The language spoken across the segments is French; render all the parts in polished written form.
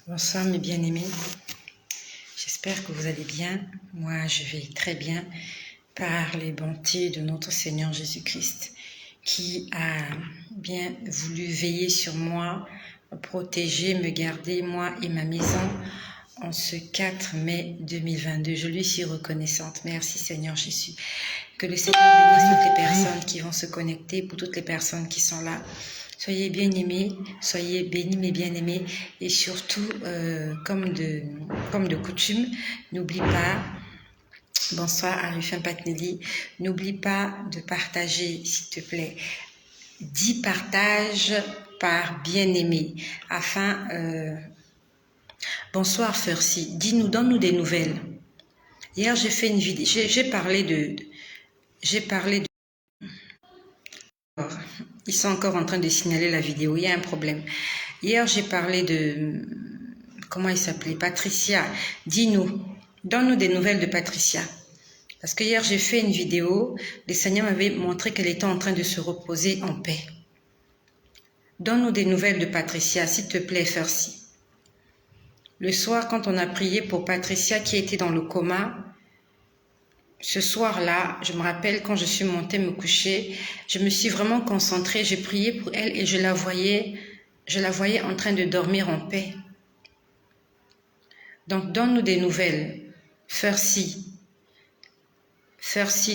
Bonsoir mes bien-aimés, j'espère que vous allez bien. Moi je vais très bien par les bontés de notre Seigneur Jésus-Christ qui a bien voulu veiller sur moi, me protéger, me garder, moi et ma maison en ce 4 mai 2022. Je lui suis reconnaissante. Merci Seigneur Jésus. Que le Seigneur bénisse toutes les personnes qui vont se connecter, pour toutes les personnes qui sont là. Soyez bien-aimés, soyez bénis mes bien-aimés et surtout, comme de coutume, n'oublie pas, bonsoir Arifin Patneli, n'oublie pas de partager s'il te plaît. 10 partages par bien-aimé afin... Bonsoir Fercy, donne-nous des nouvelles. Hier j'ai fait une vidéo, j'ai parlé de... Ils sont encore en train de signaler la vidéo, il y a un problème. Hier, j'ai parlé de... Comment il s'appelait? Patricia. Dis-nous, donne-nous des nouvelles de Patricia. Parce que hier, j'ai fait une vidéo, le Seigneur m'avait montré qu'elle était en train de se reposer en paix. Donne-nous des nouvelles de Patricia, s'il te plaît, Fercy. Le soir, quand on a prié pour Patricia qui était dans le coma, ce soir-là, je me rappelle quand je suis montée me coucher, je me suis vraiment concentrée, j'ai prié pour elle et je la voyais en train de dormir en paix. Donc, donne-nous des nouvelles. Fercy,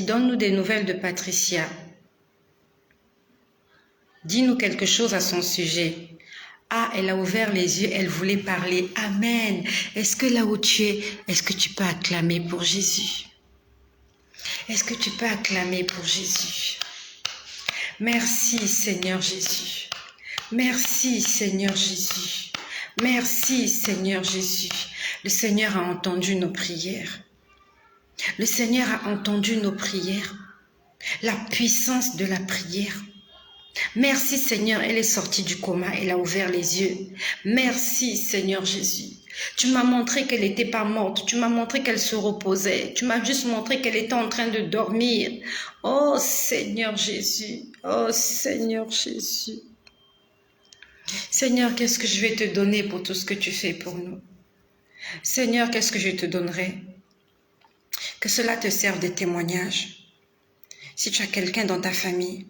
donne-nous des nouvelles de Patricia. Dis-nous quelque chose à son sujet. Ah, elle a ouvert les yeux, elle voulait parler. Amen. Est-ce que là où tu es, est-ce que tu peux acclamer pour Jésus? Est-ce que tu peux acclamer pour Jésus? Merci Seigneur Jésus. Merci Seigneur Jésus. Merci Seigneur Jésus. Le Seigneur a entendu nos prières. Le Seigneur a entendu nos prières. La puissance de la prière. Merci Seigneur, elle est sortie du coma, elle a ouvert les yeux. Merci Seigneur Jésus. Tu m'as montré qu'elle n'était pas morte, tu m'as montré qu'elle se reposait, tu m'as juste montré qu'elle était en train de dormir. Oh Seigneur Jésus, oh Seigneur Jésus. Seigneur, qu'est-ce que je vais te donner pour tout ce que tu fais pour nous? Seigneur, qu'est-ce que je te donnerai? Que cela te serve de témoignage. Si tu as quelqu'un dans ta famille,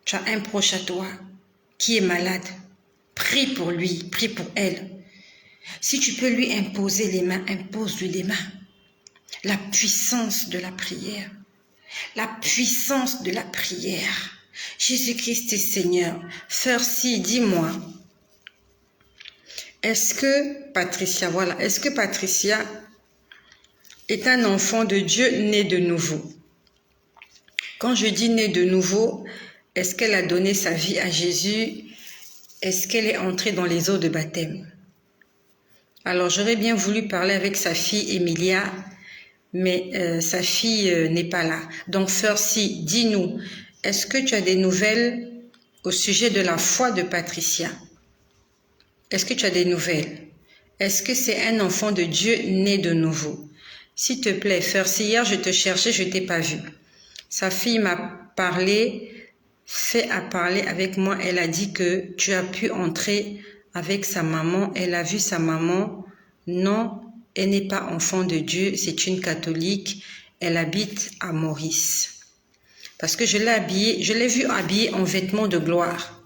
tu as un proche à toi qui est malade, prie pour lui, prie pour elle. Si tu peux lui imposer les mains, impose-lui les mains. La puissance de la prière. La puissance de la prière. Jésus-Christ est Seigneur. Fercy, dis-moi, est-ce que Patricia est un enfant de Dieu né de nouveau? Quand je dis né de nouveau, est-ce qu'elle a donné sa vie à Jésus? Est-ce qu'elle est entrée dans les eaux de baptême? Alors, j'aurais bien voulu parler avec sa fille Emilia, mais sa fille n'est pas là. Donc, Fercy, dis-nous, est-ce que tu as des nouvelles au sujet de la foi de Patricia? Est-ce que tu as des nouvelles? Est-ce que c'est un enfant de Dieu né de nouveau? S'il te plaît, Fercy, hier je te cherchais, je ne t'ai pas vu. Sa fille m'a parlé, fait à parler avec moi, elle a dit que tu as pu entrer avec sa maman, elle a vu sa maman. Non, elle n'est pas enfant de Dieu, c'est une catholique, elle habite à Maurice. Parce que je l'ai vue habillée en vêtements de gloire.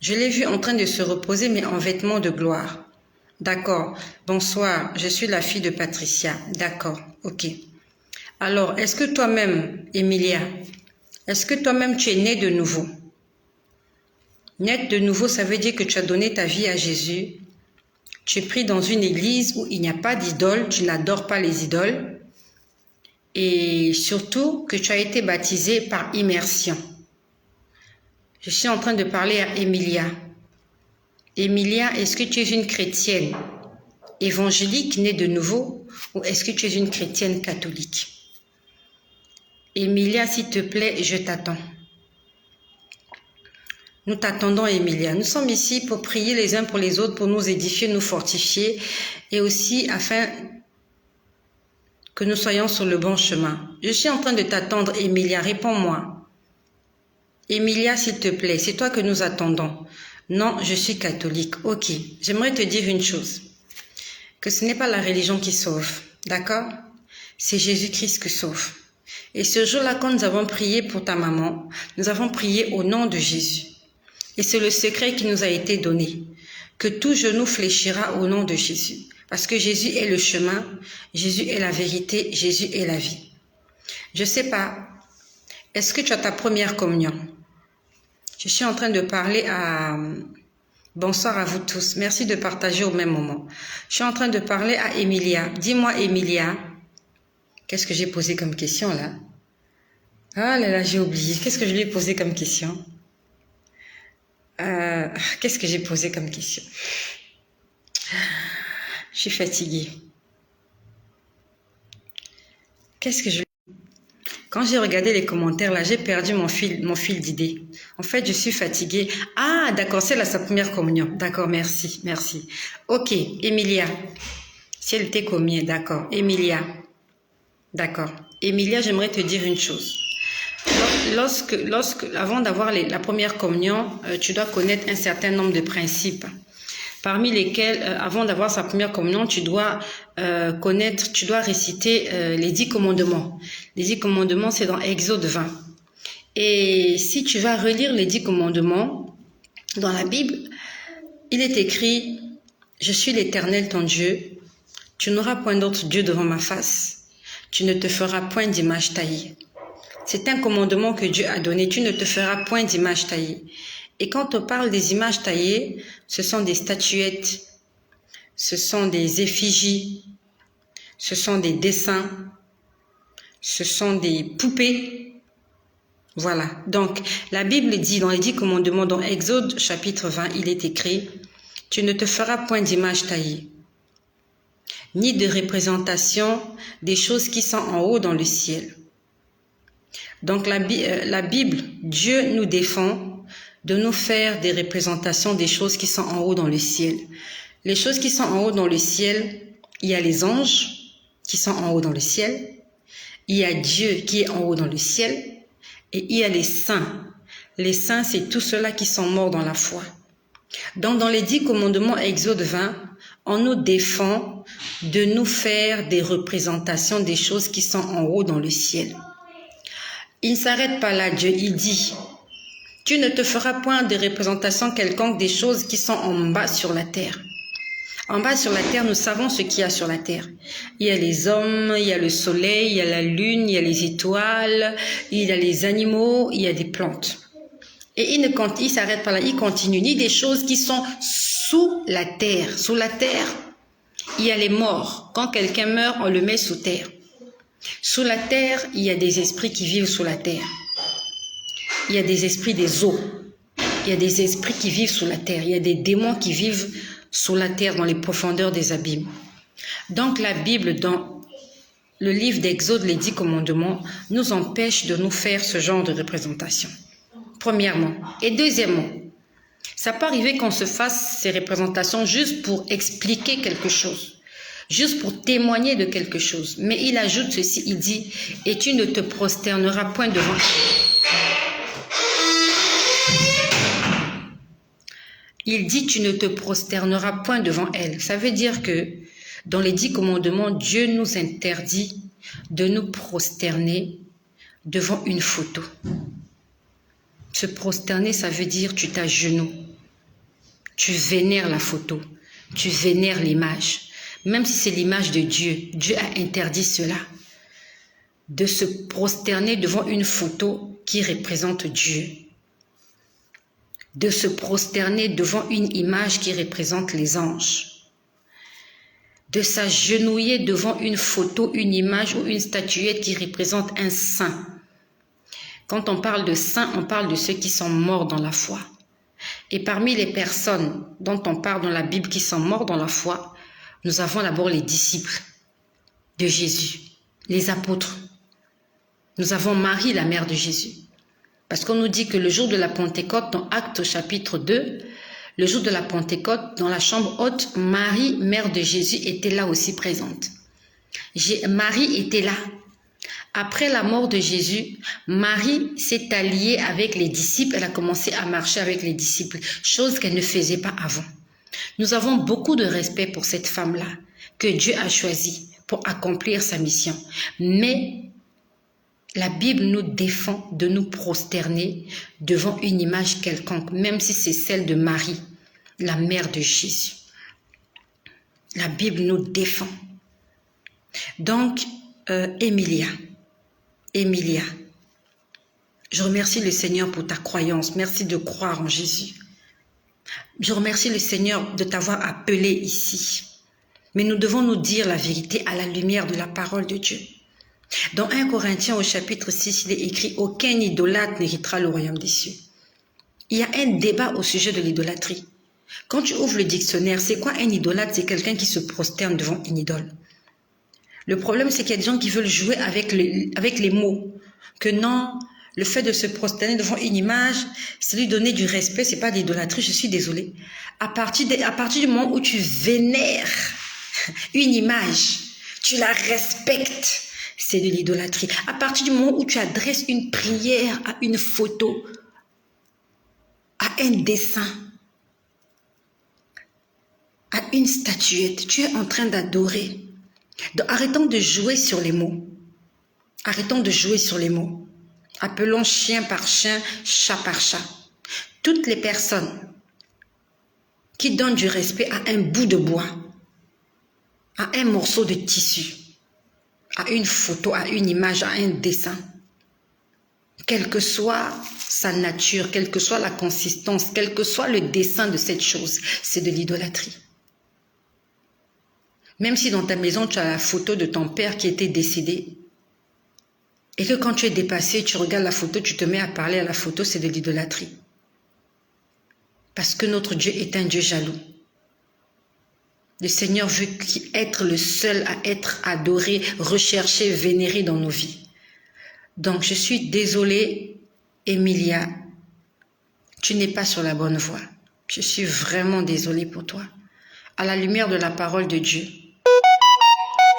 Je l'ai vue en train de se reposer, mais en vêtements de gloire. D'accord, bonsoir, je suis la fille de Patricia. D'accord, ok. Alors, est-ce que toi-même, Emilia, est-ce que toi-même tu es née de nouveau? Naître de nouveau, ça veut dire que tu as donné ta vie à Jésus. Tu es pris dans une église où il n'y a pas d'idole, tu n'adores pas les idoles. Et surtout que tu as été baptisé par immersion. Je suis en train de parler à Emilia. Emilia, est-ce que tu es une chrétienne évangélique née de nouveau ou est-ce que tu es une chrétienne catholique? Emilia, s'il te plaît, je t'attends. Nous t'attendons, Emilia. Nous sommes ici pour prier les uns pour les autres, pour nous édifier, nous fortifier et aussi afin que nous soyons sur le bon chemin. Je suis en train de t'attendre, Emilia. Réponds-moi. Emilia, s'il te plaît, c'est toi que nous attendons. Non, je suis catholique. Ok, j'aimerais te dire une chose. Que ce n'est pas la religion qui sauve, d'accord? C'est Jésus-Christ qui sauve. Et ce jour-là, quand nous avons prié pour ta maman, nous avons prié au nom de Jésus. Et c'est le secret qui nous a été donné. Que tout genou fléchira au nom de Jésus. Parce que Jésus est le chemin, Jésus est la vérité, Jésus est la vie. Je sais pas, est-ce que tu as ta première communion? Je suis en train de parler à... Bonsoir à vous tous. Merci de partager au même moment. Je suis en train de parler à Emilia. Dis-moi, Emilia, qu'est-ce que j'ai posé comme question là? Ah là là, j'ai oublié. Qu'est-ce que je lui ai posé comme question? Qu'est-ce que j'ai posé comme question? Je suis fatiguée. Qu'est-ce que je... Quand j'ai regardé les commentaires, là, j'ai perdu mon fil d'idée. En fait, je suis fatiguée. Ah, d'accord, c'est là sa première communion. D'accord, merci, merci. Ok, Emilia. Si elle était combien, d'accord. Emilia. D'accord. Emilia, j'aimerais te dire une chose. Avant d'avoir la première communion, tu dois connaître un certain nombre de principes. Parmi lesquels, avant d'avoir sa première communion, tu dois réciter les 10 commandements. Les 10 commandements, c'est dans Exode 20. Et si tu vas relire les 10 commandements dans la Bible, il est écrit « Je suis l'Éternel ton Dieu, tu n'auras point d'autre Dieu devant ma face, tu ne te feras point d'image taillée. » C'est un commandement que Dieu a donné, tu ne te feras point d'image taillée. Et quand on parle des images taillées, ce sont des statuettes, ce sont des effigies, ce sont des dessins, ce sont des poupées. Voilà. Donc, la Bible dit dans les 10 commandements, dans Exode chapitre 20, il est écrit « Tu ne te feras point d'image taillée, ni de représentation des choses qui sont en haut dans le ciel. » Donc, la Bible, Dieu nous défend de nous faire des représentations des choses qui sont en haut dans le ciel. Les choses qui sont en haut dans le ciel, il y a les anges qui sont en haut dans le ciel, il y a Dieu qui est en haut dans le ciel, et il y a les saints. Les saints, c'est tous ceux-là qui sont morts dans la foi. Donc, dans les 10 commandements Exode 20, on nous défend de nous faire des représentations des choses qui sont en haut dans le ciel. Il ne s'arrête pas là, Dieu, il dit... Tu ne te feras point de représentation quelconque des choses qui sont en bas sur la terre. En bas sur la terre, nous savons ce qu'il y a sur la terre. Il y a les hommes, il y a le soleil, il y a la lune, il y a les étoiles, il y a les animaux, il y a des plantes. Et il s'arrête pas là, il continue. Ni des choses qui sont sous la terre. Sous la terre, il y a les morts. Quand quelqu'un meurt, on le met sous terre. Sous la terre, il y a des esprits qui vivent sous la terre. Il y a des esprits des eaux. Il y a des esprits qui vivent sous la terre. Il y a des démons qui vivent sous la terre, dans les profondeurs des abîmes. Donc la Bible, dans le livre d'Exode, les 10 commandements, nous empêche de nous faire ce genre de représentation. Premièrement. Et deuxièmement, ça peut arriver qu'on se fasse ces représentations juste pour expliquer quelque chose, juste pour témoigner de quelque chose. Mais il ajoute ceci, il dit, « Et tu ne te prosterneras point devant... » Il dit, tu ne te prosterneras point devant elle. Ça veut dire que dans les 10 commandements, Dieu nous interdit de nous prosterner devant une photo. Se prosterner, ça veut dire tu t'agenouilles. Tu vénères la photo. Tu vénères l'image. Même si c'est l'image de Dieu, Dieu a interdit cela. De se prosterner devant une photo qui représente Dieu. De se prosterner devant une image qui représente les anges, de s'agenouiller devant une photo, une image ou une statuette qui représente un saint. Quand on parle de saints, on parle de ceux qui sont morts dans la foi. Et parmi les personnes dont on parle dans la Bible qui sont morts dans la foi, nous avons d'abord les disciples de Jésus, les apôtres. Nous avons Marie, la mère de Jésus. Parce qu'on nous dit que le jour de la Pentecôte, dans Actes chapitre 2, le jour de la Pentecôte, dans la chambre haute, Marie, mère de Jésus, était là aussi présente. Marie était là. Après la mort de Jésus, Marie s'est alliée avec les disciples. Elle a commencé à marcher avec les disciples, chose qu'elle ne faisait pas avant. Nous avons beaucoup de respect pour cette femme-là que Dieu a choisie pour accomplir sa mission. Mais la Bible nous défend de nous prosterner devant une image quelconque, même si c'est celle de Marie, la mère de Jésus. La Bible nous défend. Donc, Emilia, je remercie le Seigneur pour ta croyance. Merci de croire en Jésus. Je remercie le Seigneur de t'avoir appelé ici. Mais nous devons nous dire la vérité à la lumière de la parole de Dieu. Dans 1 Corinthiens au chapitre 6, il est écrit « Aucun idolâtre n'héritera le royaume des cieux ». Il y a un débat au sujet de l'idolâtrie. Quand tu ouvres le dictionnaire, c'est quoi un idolâtre? C'est quelqu'un qui se prosterne devant une idole. Le problème, c'est qu'il y a des gens qui veulent jouer avec les mots. Que non, le fait de se prosterner devant une image, c'est lui donner du respect, c'est pas de l'idolâtrie, je suis désolée. À partir du moment où tu vénères une image, tu la respectes, c'est de l'idolâtrie. À partir du moment où tu adresses une prière à une photo, à un dessin, à une statuette, tu es en train d'adorer. Donc, arrêtons de jouer sur les mots. Arrêtons de jouer sur les mots. Appelons chien par chien, chat par chat. Toutes les personnes qui donnent du respect à un bout de bois, à un morceau de tissu, à une photo, à une image, à un dessin, quelle que soit sa nature, quelle que soit la consistance, quel que soit le dessin de cette chose, c'est de l'idolâtrie. Même si dans ta maison, tu as la photo de ton père qui était décédé, et que quand tu es dépassé, tu regardes la photo, tu te mets à parler à la photo, c'est de l'idolâtrie. Parce que notre Dieu est un Dieu jaloux. Le Seigneur veut être le seul à être adoré, recherché, vénéré dans nos vies. Donc, je suis désolée, Emilia, tu n'es pas sur la bonne voie. Je suis vraiment désolée pour toi. À la lumière de la parole de Dieu,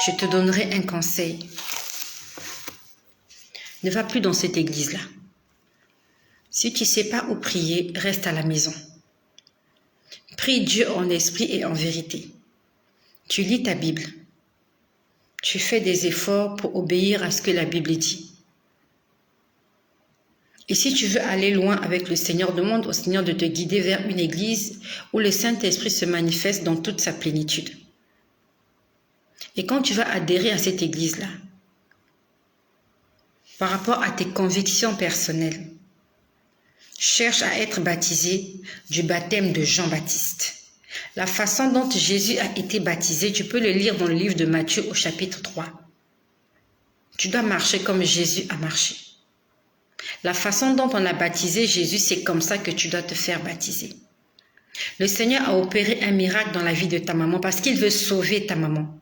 je te donnerai un conseil. Ne va plus dans cette église-là. Si tu ne sais pas où prier, reste à la maison. Prie Dieu en esprit et en vérité. Tu lis ta Bible. Tu fais des efforts pour obéir à ce que la Bible dit. Et si tu veux aller loin avec le Seigneur, demande au Seigneur de te guider vers une église où le Saint-Esprit se manifeste dans toute sa plénitude. Et quand tu vas adhérer à cette église-là, par rapport à tes convictions personnelles, cherche à être baptisé du baptême de Jean-Baptiste. La façon dont Jésus a été baptisé, tu peux le lire dans le livre de Matthieu au chapitre 3. Tu dois marcher comme Jésus a marché. La façon dont on a baptisé Jésus, c'est comme ça que tu dois te faire baptiser. Le Seigneur a opéré un miracle dans la vie de ta maman parce qu'il veut sauver ta maman.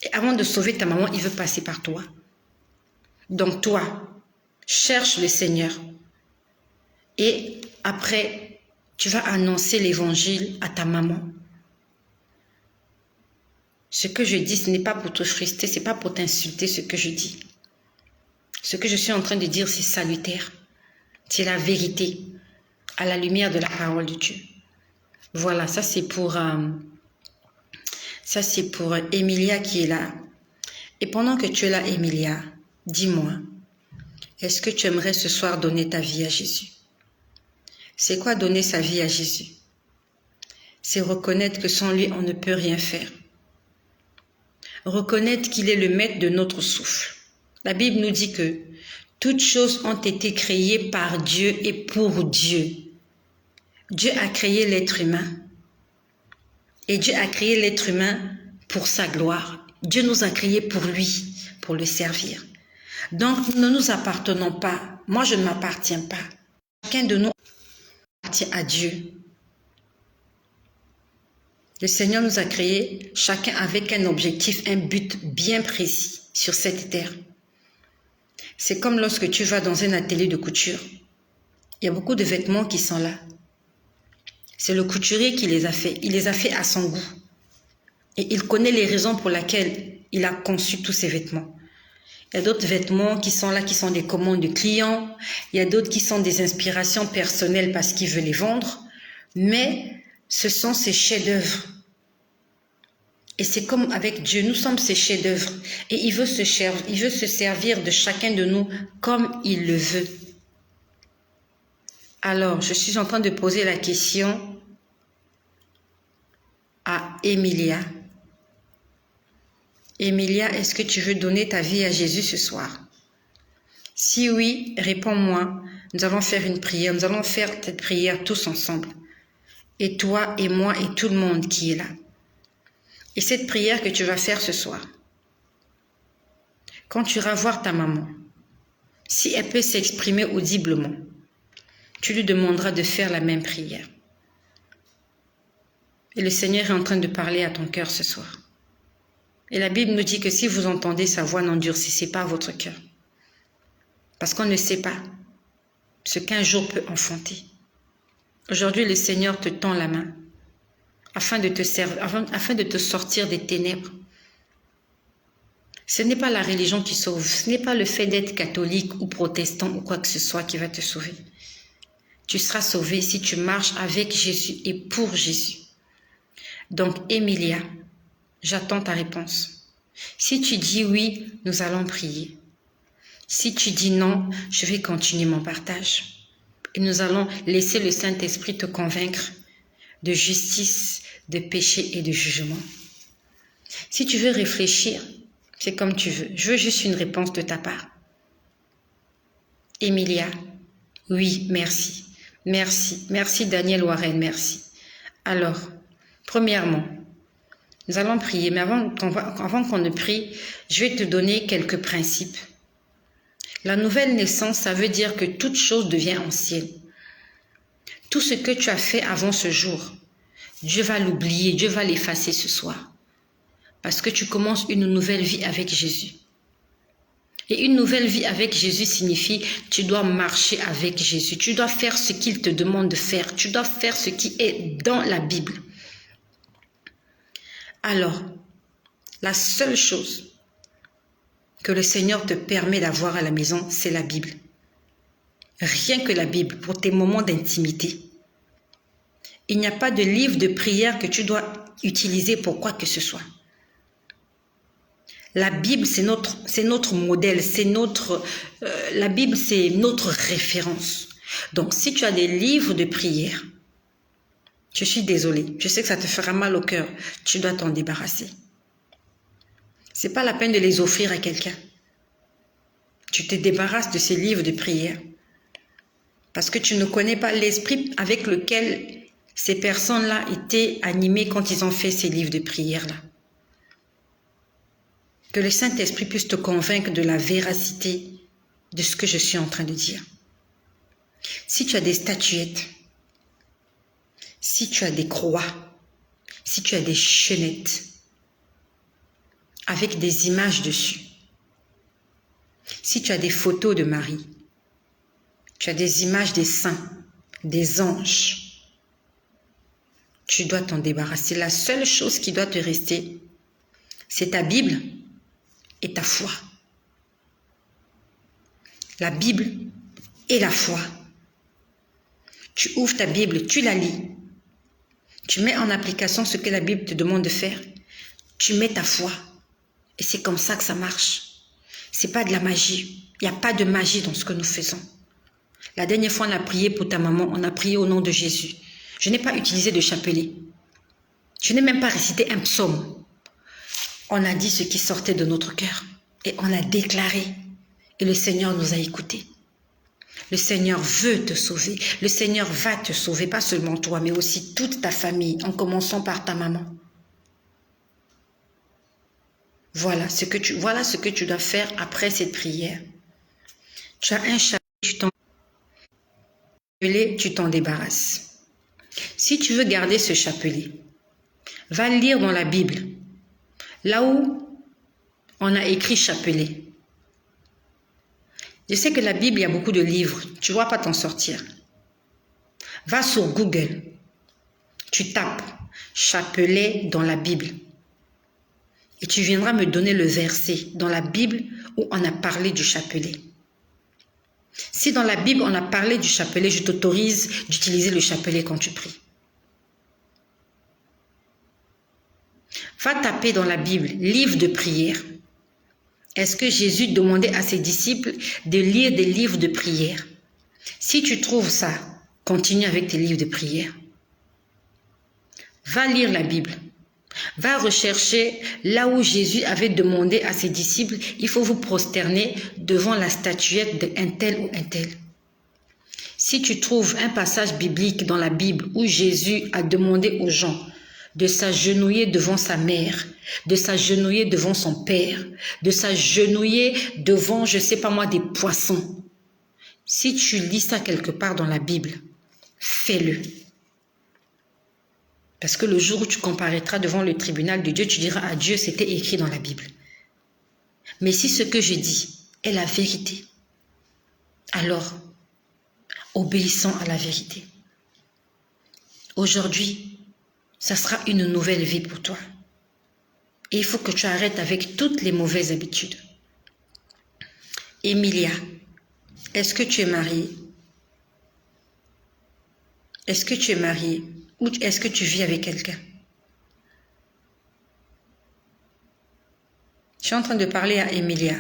Et avant de sauver ta maman, il veut passer par toi. Donc toi, cherche le Seigneur. Et après, tu vas annoncer l'évangile à ta maman. Ce que je dis, ce n'est pas pour te frustrer, ce n'est pas pour t'insulter ce que je dis. Ce que je suis en train de dire, c'est salutaire. C'est la vérité, à la lumière de la parole de Dieu. Voilà, ça c'est pour Emilia qui est là. Et pendant que tu es là, Emilia, dis-moi, est-ce que tu aimerais ce soir donner ta vie à Jésus? C'est quoi donner sa vie à Jésus? C'est reconnaître que sans lui, on ne peut rien faire. Reconnaître qu'il est le maître de notre souffle. La Bible nous dit que toutes choses ont été créées par Dieu et pour Dieu. Dieu a créé l'être humain. Et Dieu a créé l'être humain pour sa gloire. Dieu nous a créés pour lui, pour le servir. Donc, nous ne nous appartenons pas. Moi, je ne m'appartiens pas. Chacun de nous appartient à Dieu. Le Seigneur nous a créés, chacun avec un objectif, un but bien précis sur cette terre. C'est comme lorsque tu vas dans un atelier de couture. Il y a beaucoup de vêtements qui sont là. C'est le couturier qui les a faits. Il les a faits à son goût. Et il connaît les raisons pour lesquelles il a conçu tous ces vêtements. Il y a d'autres vêtements qui sont là, qui sont des commandes de clients. Il y a d'autres qui sont des inspirations personnelles parce qu'il veut les vendre. Mais ce sont ses chefs-d'œuvre. Et c'est comme avec Dieu, nous sommes ses chefs-d'œuvre. Et il veut se servir de chacun de nous comme il le veut. Alors, je suis en train de poser la question à Emilia. Emilia, est-ce que tu veux donner ta vie à Jésus ce soir? Si oui, réponds-moi. Nous allons faire une prière. Nous allons faire cette prière tous ensemble. Et toi et moi et tout le monde qui est là. Et cette prière que tu vas faire ce soir, quand tu iras voir ta maman, si elle peut s'exprimer audiblement, tu lui demanderas de faire la même prière. Et le Seigneur est en train de parler à ton cœur ce soir. Et la Bible nous dit que si vous entendez sa voix, n'endurcissez pas votre cœur. Parce qu'on ne sait pas ce qu'un jour peut enfanter. Aujourd'hui, le Seigneur te tend la main afin de te sortir des ténèbres. Ce n'est pas la religion qui sauve, ce n'est pas le fait d'être catholique ou protestant ou quoi que ce soit qui va te sauver. Tu seras sauvé si tu marches avec Jésus et pour Jésus. Donc, Emilia, j'attends ta réponse. Si tu dis oui, nous allons prier. Si tu dis non, je vais continuer mon partage. Et nous allons laisser le Saint-Esprit te convaincre de justice, de péché et de jugement. Si tu veux réfléchir, c'est comme tu veux. Je veux juste une réponse de ta part. Emilia, oui, merci. Merci. Merci Daniel Warren, merci. Alors, premièrement, nous allons prier, mais avant qu'on ne prie, je vais te donner quelques principes. La nouvelle naissance, ça veut dire que toute chose devient ancienne. Tout ce que tu as fait avant ce jour, Dieu va l'oublier, Dieu va l'effacer ce soir. Parce que tu commences une nouvelle vie avec Jésus. Et une nouvelle vie avec Jésus signifie tu dois marcher avec Jésus. Tu dois faire ce qu'il te demande de faire. Tu dois faire ce qui est dans la Bible. Alors, la seule chose que le Seigneur te permet d'avoir à la maison, c'est la Bible. Rien que la Bible pour tes moments d'intimité. Il n'y a pas de livre de prière que tu dois utiliser pour quoi que ce soit. La Bible, c'est notre modèle, la Bible, c'est notre référence. Donc, si tu as des livres de prière, je suis désolée, je sais que ça te fera mal au cœur, tu dois t'en débarrasser. C'est pas la peine de les offrir à quelqu'un. Tu te débarrasses de ces livres de prière. Parce que tu ne connais pas l'esprit avec lequel ces personnes-là étaient animées quand ils ont fait ces livres de prière-là. Que le Saint-Esprit puisse te convaincre de la véracité de ce que je suis en train de dire. Si tu as des statuettes, si tu as des croix, si tu as des chaînettes avec des images dessus, si tu as des photos de Marie, tu as des images des saints, des anges, tu dois t'en débarrasser. La seule chose qui doit te rester, c'est ta Bible et ta foi. La Bible et la foi. Tu ouvres ta Bible, tu la lis. Tu mets en application ce que la Bible te demande de faire. Tu mets ta foi. Et c'est comme ça que ça marche. C'est pas de la magie. Il n'y a pas de magie dans ce que nous faisons. La dernière fois, on a prié pour ta maman. On a prié au nom de Jésus. Je n'ai pas utilisé de chapelet. Je n'ai même pas récité un psaume. On a dit ce qui sortait de notre cœur. Et on a déclaré. Et le Seigneur nous a écoutés. Le Seigneur veut te sauver. Le Seigneur va te sauver. Pas seulement toi, mais aussi toute ta famille. En commençant par ta maman. Voilà ce que tu dois faire après cette prière. Tu as un chapelet, tu t'en débarrasses. Si tu veux garder ce chapelet, va lire dans la Bible. Là où on a écrit chapelet. Je sais que la Bible, il y a beaucoup de livres. Tu ne vas pas t'en sortir. Va sur Google. Tu tapes chapelet dans la Bible. Et tu viendras me donner le verset dans la Bible où on a parlé du chapelet. Si dans la Bible on a parlé du chapelet, je t'autorise d'utiliser le chapelet quand tu pries. Va taper dans la Bible, livre de prière. Est-ce que Jésus demandait à ses disciples de lire des livres de prière? Si tu trouves ça, continue avec tes livres de prière. Va lire la Bible. Va rechercher là où Jésus avait demandé à ses disciples, il faut vous prosterner devant la statuette d'un tel ou un tel. Si tu trouves un passage biblique dans la Bible où Jésus a demandé aux gens de s'agenouiller devant sa mère, de s'agenouiller devant son père, de s'agenouiller devant, je ne sais pas moi, des poissons. Si tu lis ça quelque part dans la Bible, fais-le. Parce que le jour où tu comparaîtras devant le tribunal de Dieu, tu diras à Dieu, c'était écrit dans la Bible. Mais si ce que je dis est la vérité, alors obéissons à la vérité. Aujourd'hui, ça sera une nouvelle vie pour toi. Et il faut que tu arrêtes avec toutes les mauvaises habitudes. Emilia, est-ce que tu es mariée? Est-ce que tu es mariée? Ou est-ce que tu vis avec quelqu'un? Je suis en train de parler à Emilia.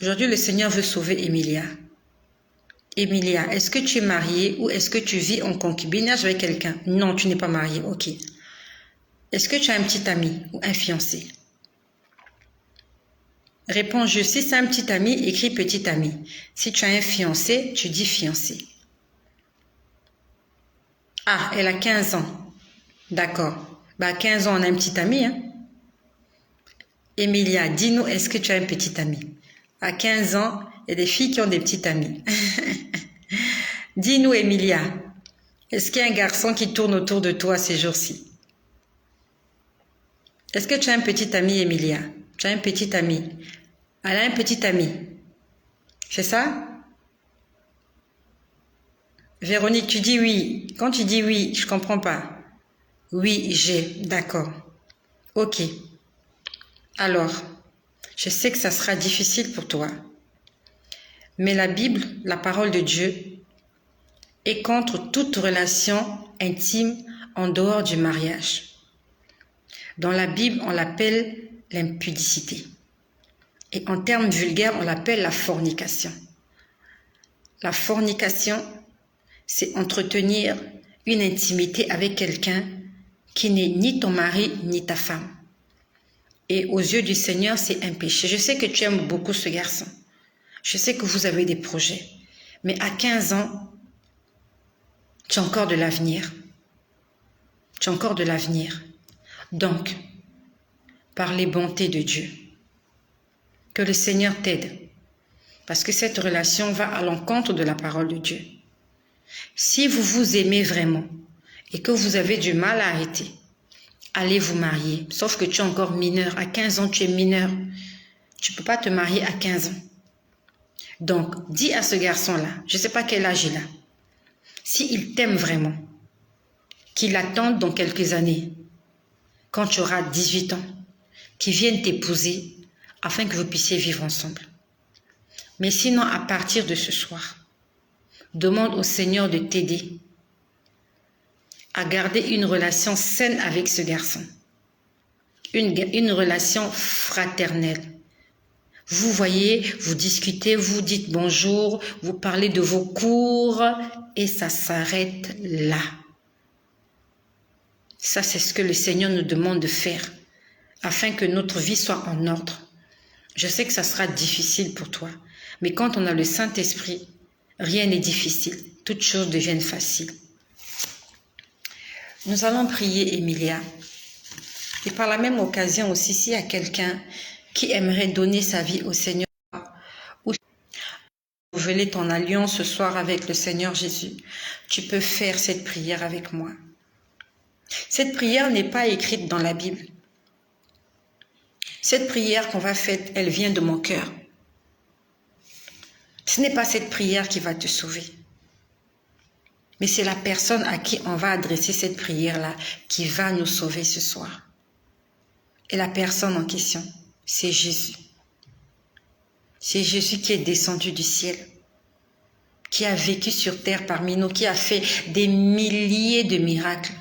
Aujourd'hui, le Seigneur veut sauver Emilia. Emilia, est-ce que tu es mariée ou est-ce que tu vis en concubinage avec quelqu'un? Non, tu n'es pas mariée, ok. Est-ce que tu as un petit ami ou un fiancé? Réponds juste. Si c'est un petit ami, écris petit ami. Si tu as un fiancé, tu dis fiancé. Ah, elle a 15 ans. D'accord. À 15 ans, on a un petit ami. Hein? Emilia, dis-nous, est-ce que tu as un petit ami? À 15 ans, il y a des filles qui ont des petits amis. Dis-nous, Emilia, est-ce qu'il y a un garçon qui tourne autour de toi ces jours-ci? Est-ce que tu as un petit ami, Emilia? Tu as un petit ami. Elle a un petit ami. C'est ça? Véronique, tu dis oui. Quand tu dis oui, je ne comprends pas. Oui, j'ai. D'accord. Ok. Alors, je sais que ça sera difficile pour toi. Mais la Bible, la parole de Dieu, est contre toute relation intime en dehors du mariage. Dans la Bible, on l'appelle l'impudicité. Et en termes vulgaires, on l'appelle la fornication. La fornication, c'est entretenir une intimité avec quelqu'un qui n'est ni ton mari ni ta femme. Et aux yeux du Seigneur, c'est un péché. Je sais que tu aimes beaucoup ce garçon. Je sais que vous avez des projets. Mais à 15 ans, tu as encore de l'avenir. Tu as encore de l'avenir. Donc, par les bontés de Dieu, que le Seigneur t'aide. Parce que cette relation va à l'encontre de la parole de Dieu. Si vous vous aimez vraiment et que vous avez du mal à arrêter, allez vous marier. Sauf que tu es encore mineur. À 15 ans, tu es mineur. Tu ne peux pas te marier à 15 ans. Donc, dis à ce garçon-là, je ne sais pas quel âge il a, s'il t'aime vraiment, qu'il attende dans quelques années, quand tu auras 18 ans, qu'il vienne t'épouser afin que vous puissiez vivre ensemble. Mais sinon, à partir de ce soir, demande au Seigneur de t'aider à garder une relation saine avec ce garçon. Une relation fraternelle. Vous voyez, vous discutez, vous dites bonjour, vous parlez de vos cours et ça s'arrête là. Ça, c'est ce que le Seigneur nous demande de faire afin que notre vie soit en ordre. Je sais que ça sera difficile pour toi, mais quand on a le Saint-Esprit, rien n'est difficile. Toutes choses deviennent faciles. Nous allons prier, Emilia. Et par la même occasion aussi, s'il y a quelqu'un qui aimerait donner sa vie au Seigneur ou renouveler ton alliance ce soir avec le Seigneur Jésus, tu peux faire cette prière avec moi. Cette prière n'est pas écrite dans la Bible. Cette prière qu'on va faire, elle vient de mon cœur. Ce n'est pas cette prière qui va te sauver. Mais c'est la personne à qui on va adresser cette prière-là qui va nous sauver ce soir. Et la personne en question, c'est Jésus. C'est Jésus qui est descendu du ciel, qui a vécu sur terre parmi nous, qui a fait des milliers de miracles.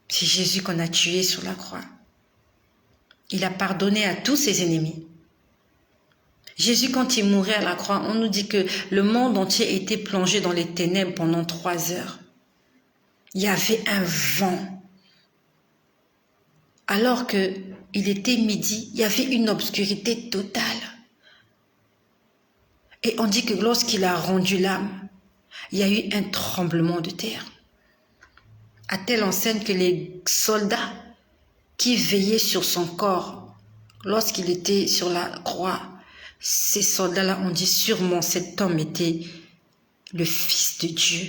C'est Jésus qu'on a tué sur la croix. Il a pardonné à tous ses ennemis. Jésus, quand il mourait à la croix, on nous dit que le monde entier était plongé dans les ténèbres pendant 3 heures. Il y avait un vent. Alors qu'il était midi, il y avait une obscurité totale. Et on dit que lorsqu'il a rendu l'âme, il y a eu un tremblement de terre. À telle enseigne que les soldats qui veillaient sur son corps lorsqu'il était sur la croix, ces soldats-là ont dit sûrement cet homme était le Fils de Dieu.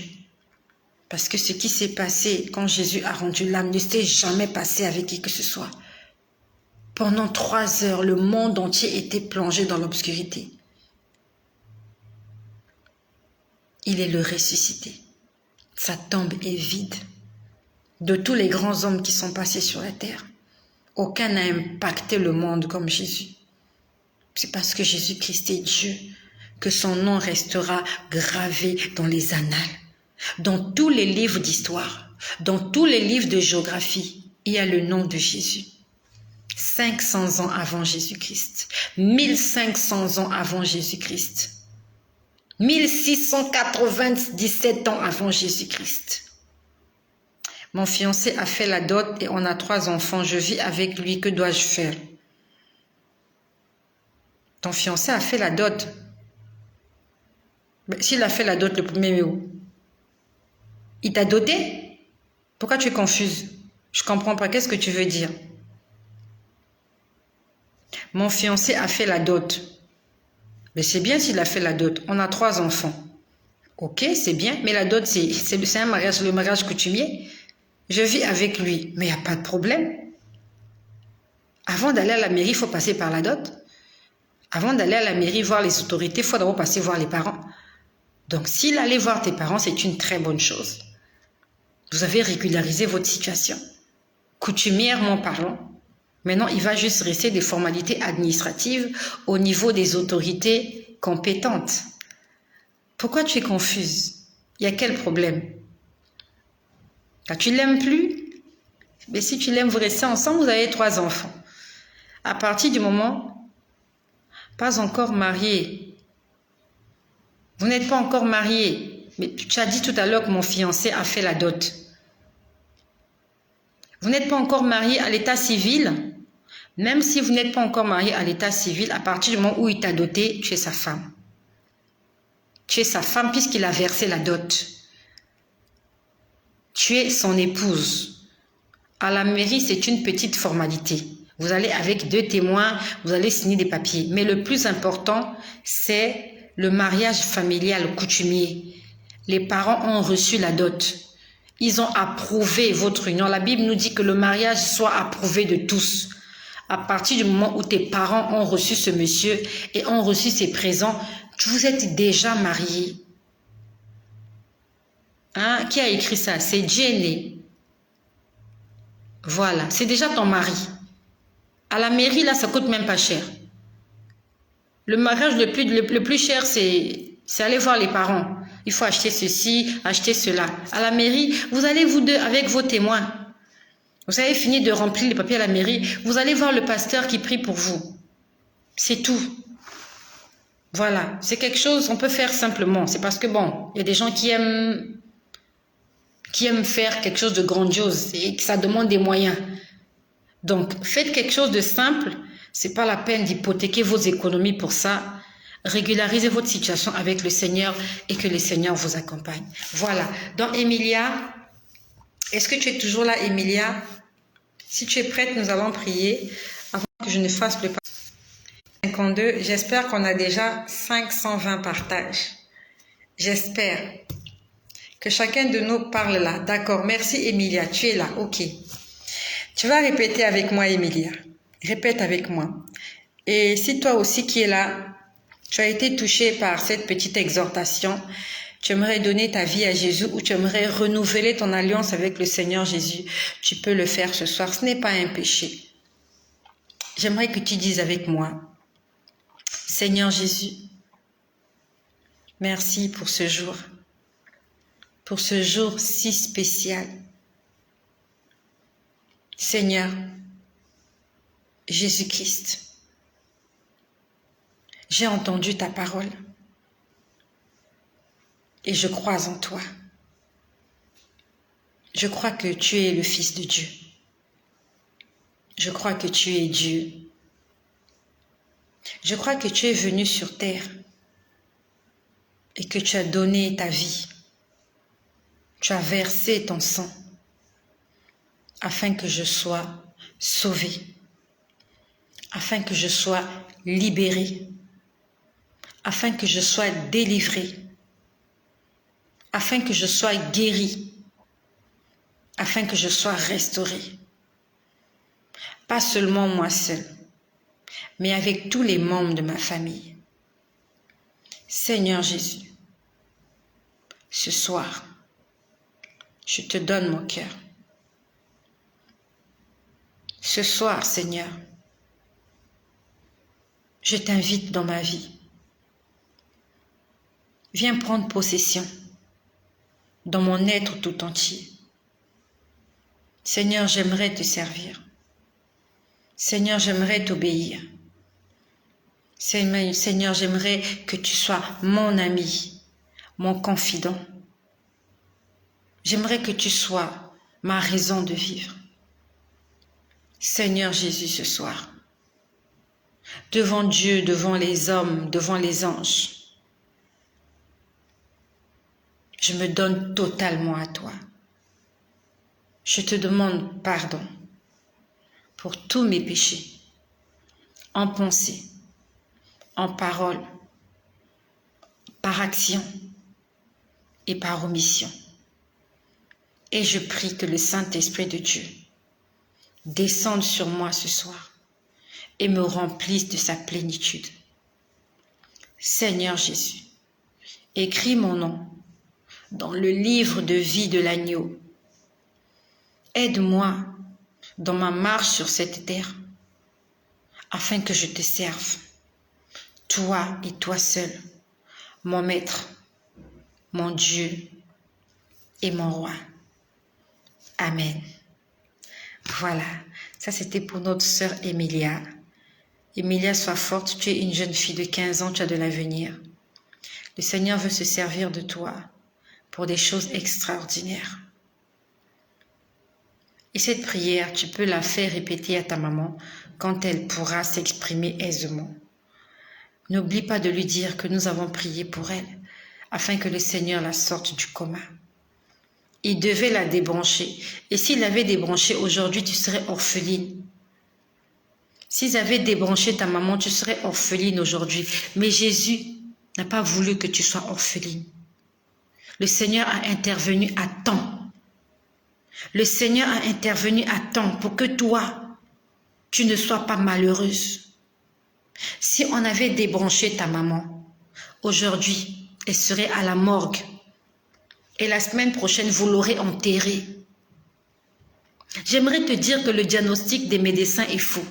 Parce que ce qui s'est passé quand Jésus a rendu l'âme ne s'est jamais passé avec qui que ce soit. Pendant 3 heures, le monde entier était plongé dans l'obscurité. Il est le ressuscité. Sa tombe est vide. De tous les grands hommes qui sont passés sur la terre, aucun n'a impacté le monde comme Jésus. C'est parce que Jésus-Christ est Dieu que son nom restera gravé dans les annales. Dans tous les livres d'histoire, dans tous les livres de géographie, il y a le nom de Jésus. 500 ans avant Jésus-Christ, 1500 ans avant Jésus-Christ, 1697 ans avant Jésus-Christ. Mon fiancé a fait la dot et on a 3 enfants. Je vis avec lui. Que dois-je faire? Ton fiancé a fait la dot. S'il a fait la dot le 1er mai, il t'a doté? Pourquoi tu es confuse? Je ne comprends pas. Qu'est-ce que tu veux dire? Mon fiancé a fait la dot. Mais c'est bien s'il a fait la dot. On a 3 enfants. Ok, c'est bien. Mais la dot, c'est un mariage, le mariage coutumier. Je vis avec lui, mais il n'y a pas de problème. Avant d'aller à la mairie, il faut passer par la dot. Avant d'aller à la mairie voir les autorités, il faut d'abord passer voir les parents. Donc, s'il allait voir tes parents, c'est une très bonne chose. Vous avez régularisé votre situation. Coutumièrement parlant, maintenant, il va juste rester des formalités administratives au niveau des autorités compétentes. Pourquoi tu es confuse? Il y a quel problème? Tu l'aimes plus? Mais si tu l'aimes, vous restez ensemble, vous avez 3 enfants. À partir du moment, pas encore marié. Vous n'êtes pas encore marié. Mais tu as dit tout à l'heure que mon fiancé a fait la dot. Vous n'êtes pas encore marié à l'état civil. Même si vous n'êtes pas encore marié à l'état civil, à partir du moment où il t'a doté, tu es sa femme. Tu es sa femme puisqu'il a versé la dot. Tu es son épouse. À la mairie, c'est une petite formalité. Vous allez avec 2 témoins, vous allez signer des papiers. Mais le plus important, c'est le mariage familial coutumier. Les parents ont reçu la dot. Ils ont approuvé votre union. La Bible nous dit que le mariage soit approuvé de tous. À partir du moment où tes parents ont reçu ce monsieur et ont reçu ses présents, vous êtes déjà mariés. Hein? Qui a écrit ça? C'est Jenny. Voilà, c'est déjà ton mari. À la mairie, là, ça coûte même pas cher. Le mariage le plus cher, c'est aller voir les parents. Il faut acheter ceci, acheter cela. À la mairie, vous allez vous deux avec vos témoins. Vous avez fini de remplir les papiers à la mairie. Vous allez voir le pasteur qui prie pour vous. C'est tout. Voilà, c'est quelque chose qu'on peut faire simplement. C'est parce que bon, il y a des gens qui aiment faire quelque chose de grandiose et que ça demande des moyens. Donc, faites quelque chose de simple. C'est pas la peine d'hypothéquer vos économies pour ça. Régularisez votre situation avec le Seigneur et que le Seigneur vous accompagne. Voilà. Donc, Emilia, est-ce que tu es toujours là, Emilia? Si tu es prête, nous allons prier avant que je ne fasse le 52. J'espère qu'on a déjà 520 partages. J'espère que chacun de nous parle là. D'accord. Merci, Emilia. Tu es là. OK. Tu vas répéter avec moi, Emilia. Répète avec moi. Et si toi aussi qui es là, tu as été touché par cette petite exhortation, tu aimerais donner ta vie à Jésus ou tu aimerais renouveler ton alliance avec le Seigneur Jésus, tu peux le faire ce soir. Ce n'est pas un péché. J'aimerais que tu dises avec moi, Seigneur Jésus, merci pour ce jour si spécial. Seigneur Jésus-Christ, j'ai entendu ta parole et je crois en toi. Je crois que tu es le Fils de Dieu. Je crois que tu es Dieu. Je crois que tu es venu sur terre et que tu as donné ta vie. Tu as versé ton sang afin que je sois sauvé, afin que je sois libéré, afin que je sois délivré, afin que je sois guéri, afin que je sois restauré. Pas seulement moi seul, mais avec tous les membres de ma famille. Seigneur Jésus, ce soir, je te donne mon cœur. Ce soir, Seigneur, je t'invite dans ma vie. Viens prendre possession dans mon être tout entier. Seigneur, j'aimerais te servir. Seigneur, j'aimerais t'obéir. Seigneur, j'aimerais que tu sois mon ami, mon confident. J'aimerais que tu sois ma raison de vivre. Seigneur Jésus, ce soir, devant Dieu, devant les hommes, devant les anges, je me donne totalement à toi. Je te demande pardon pour tous mes péchés, en pensée, en parole, par action et par omission. Et je prie que le Saint-Esprit de Dieu descende sur moi ce soir et me remplisse de sa plénitude. Seigneur Jésus, écris mon nom dans le livre de vie de l'agneau. Aide-moi dans ma marche sur cette terre, afin que je te serve, toi et toi seul, mon Maître, mon Dieu et mon Roi. Amen. Voilà, ça c'était pour notre sœur Emilia. Emilia, sois forte, tu es une jeune fille de 15 ans, tu as de l'avenir. Le Seigneur veut se servir de toi pour des choses extraordinaires. Et cette prière, tu peux la faire répéter à ta maman quand elle pourra s'exprimer aisément. N'oublie pas de lui dire que nous avons prié pour elle, afin que le Seigneur la sorte du coma. Il devait la débrancher. Et s'il avait débranché aujourd'hui, tu serais orpheline. S'ils avaient débranché ta maman, tu serais orpheline aujourd'hui. Mais Jésus n'a pas voulu que tu sois orpheline. Le Seigneur a intervenu à temps. Le Seigneur a intervenu à temps pour que toi, tu ne sois pas malheureuse. Si on avait débranché ta maman, aujourd'hui, elle serait à la morgue. Et la semaine prochaine, vous l'aurez enterrée. J'aimerais te dire que le diagnostic des médecins est faux.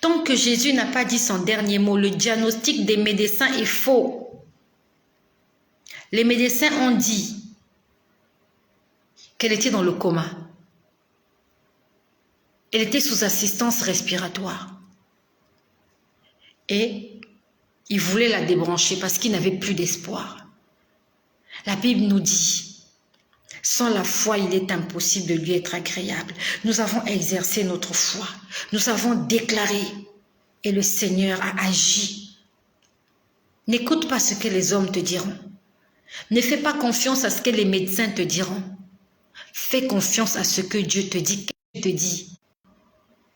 Tant que Jésus n'a pas dit son dernier mot, le diagnostic des médecins est faux. Les médecins ont dit qu'elle était dans le coma. Elle était sous assistance respiratoire. Et ils voulaient la débrancher parce qu'ils n'avaient plus d'espoir. La Bible nous dit, sans la foi, il est impossible de lui être agréable. Nous avons exercé notre foi. Nous avons déclaré et le Seigneur a agi. N'écoute pas ce que les hommes te diront. Ne fais pas confiance à ce que les médecins te diront. Fais confiance à ce que Dieu te dit. Qu'est-ce qu'il te dit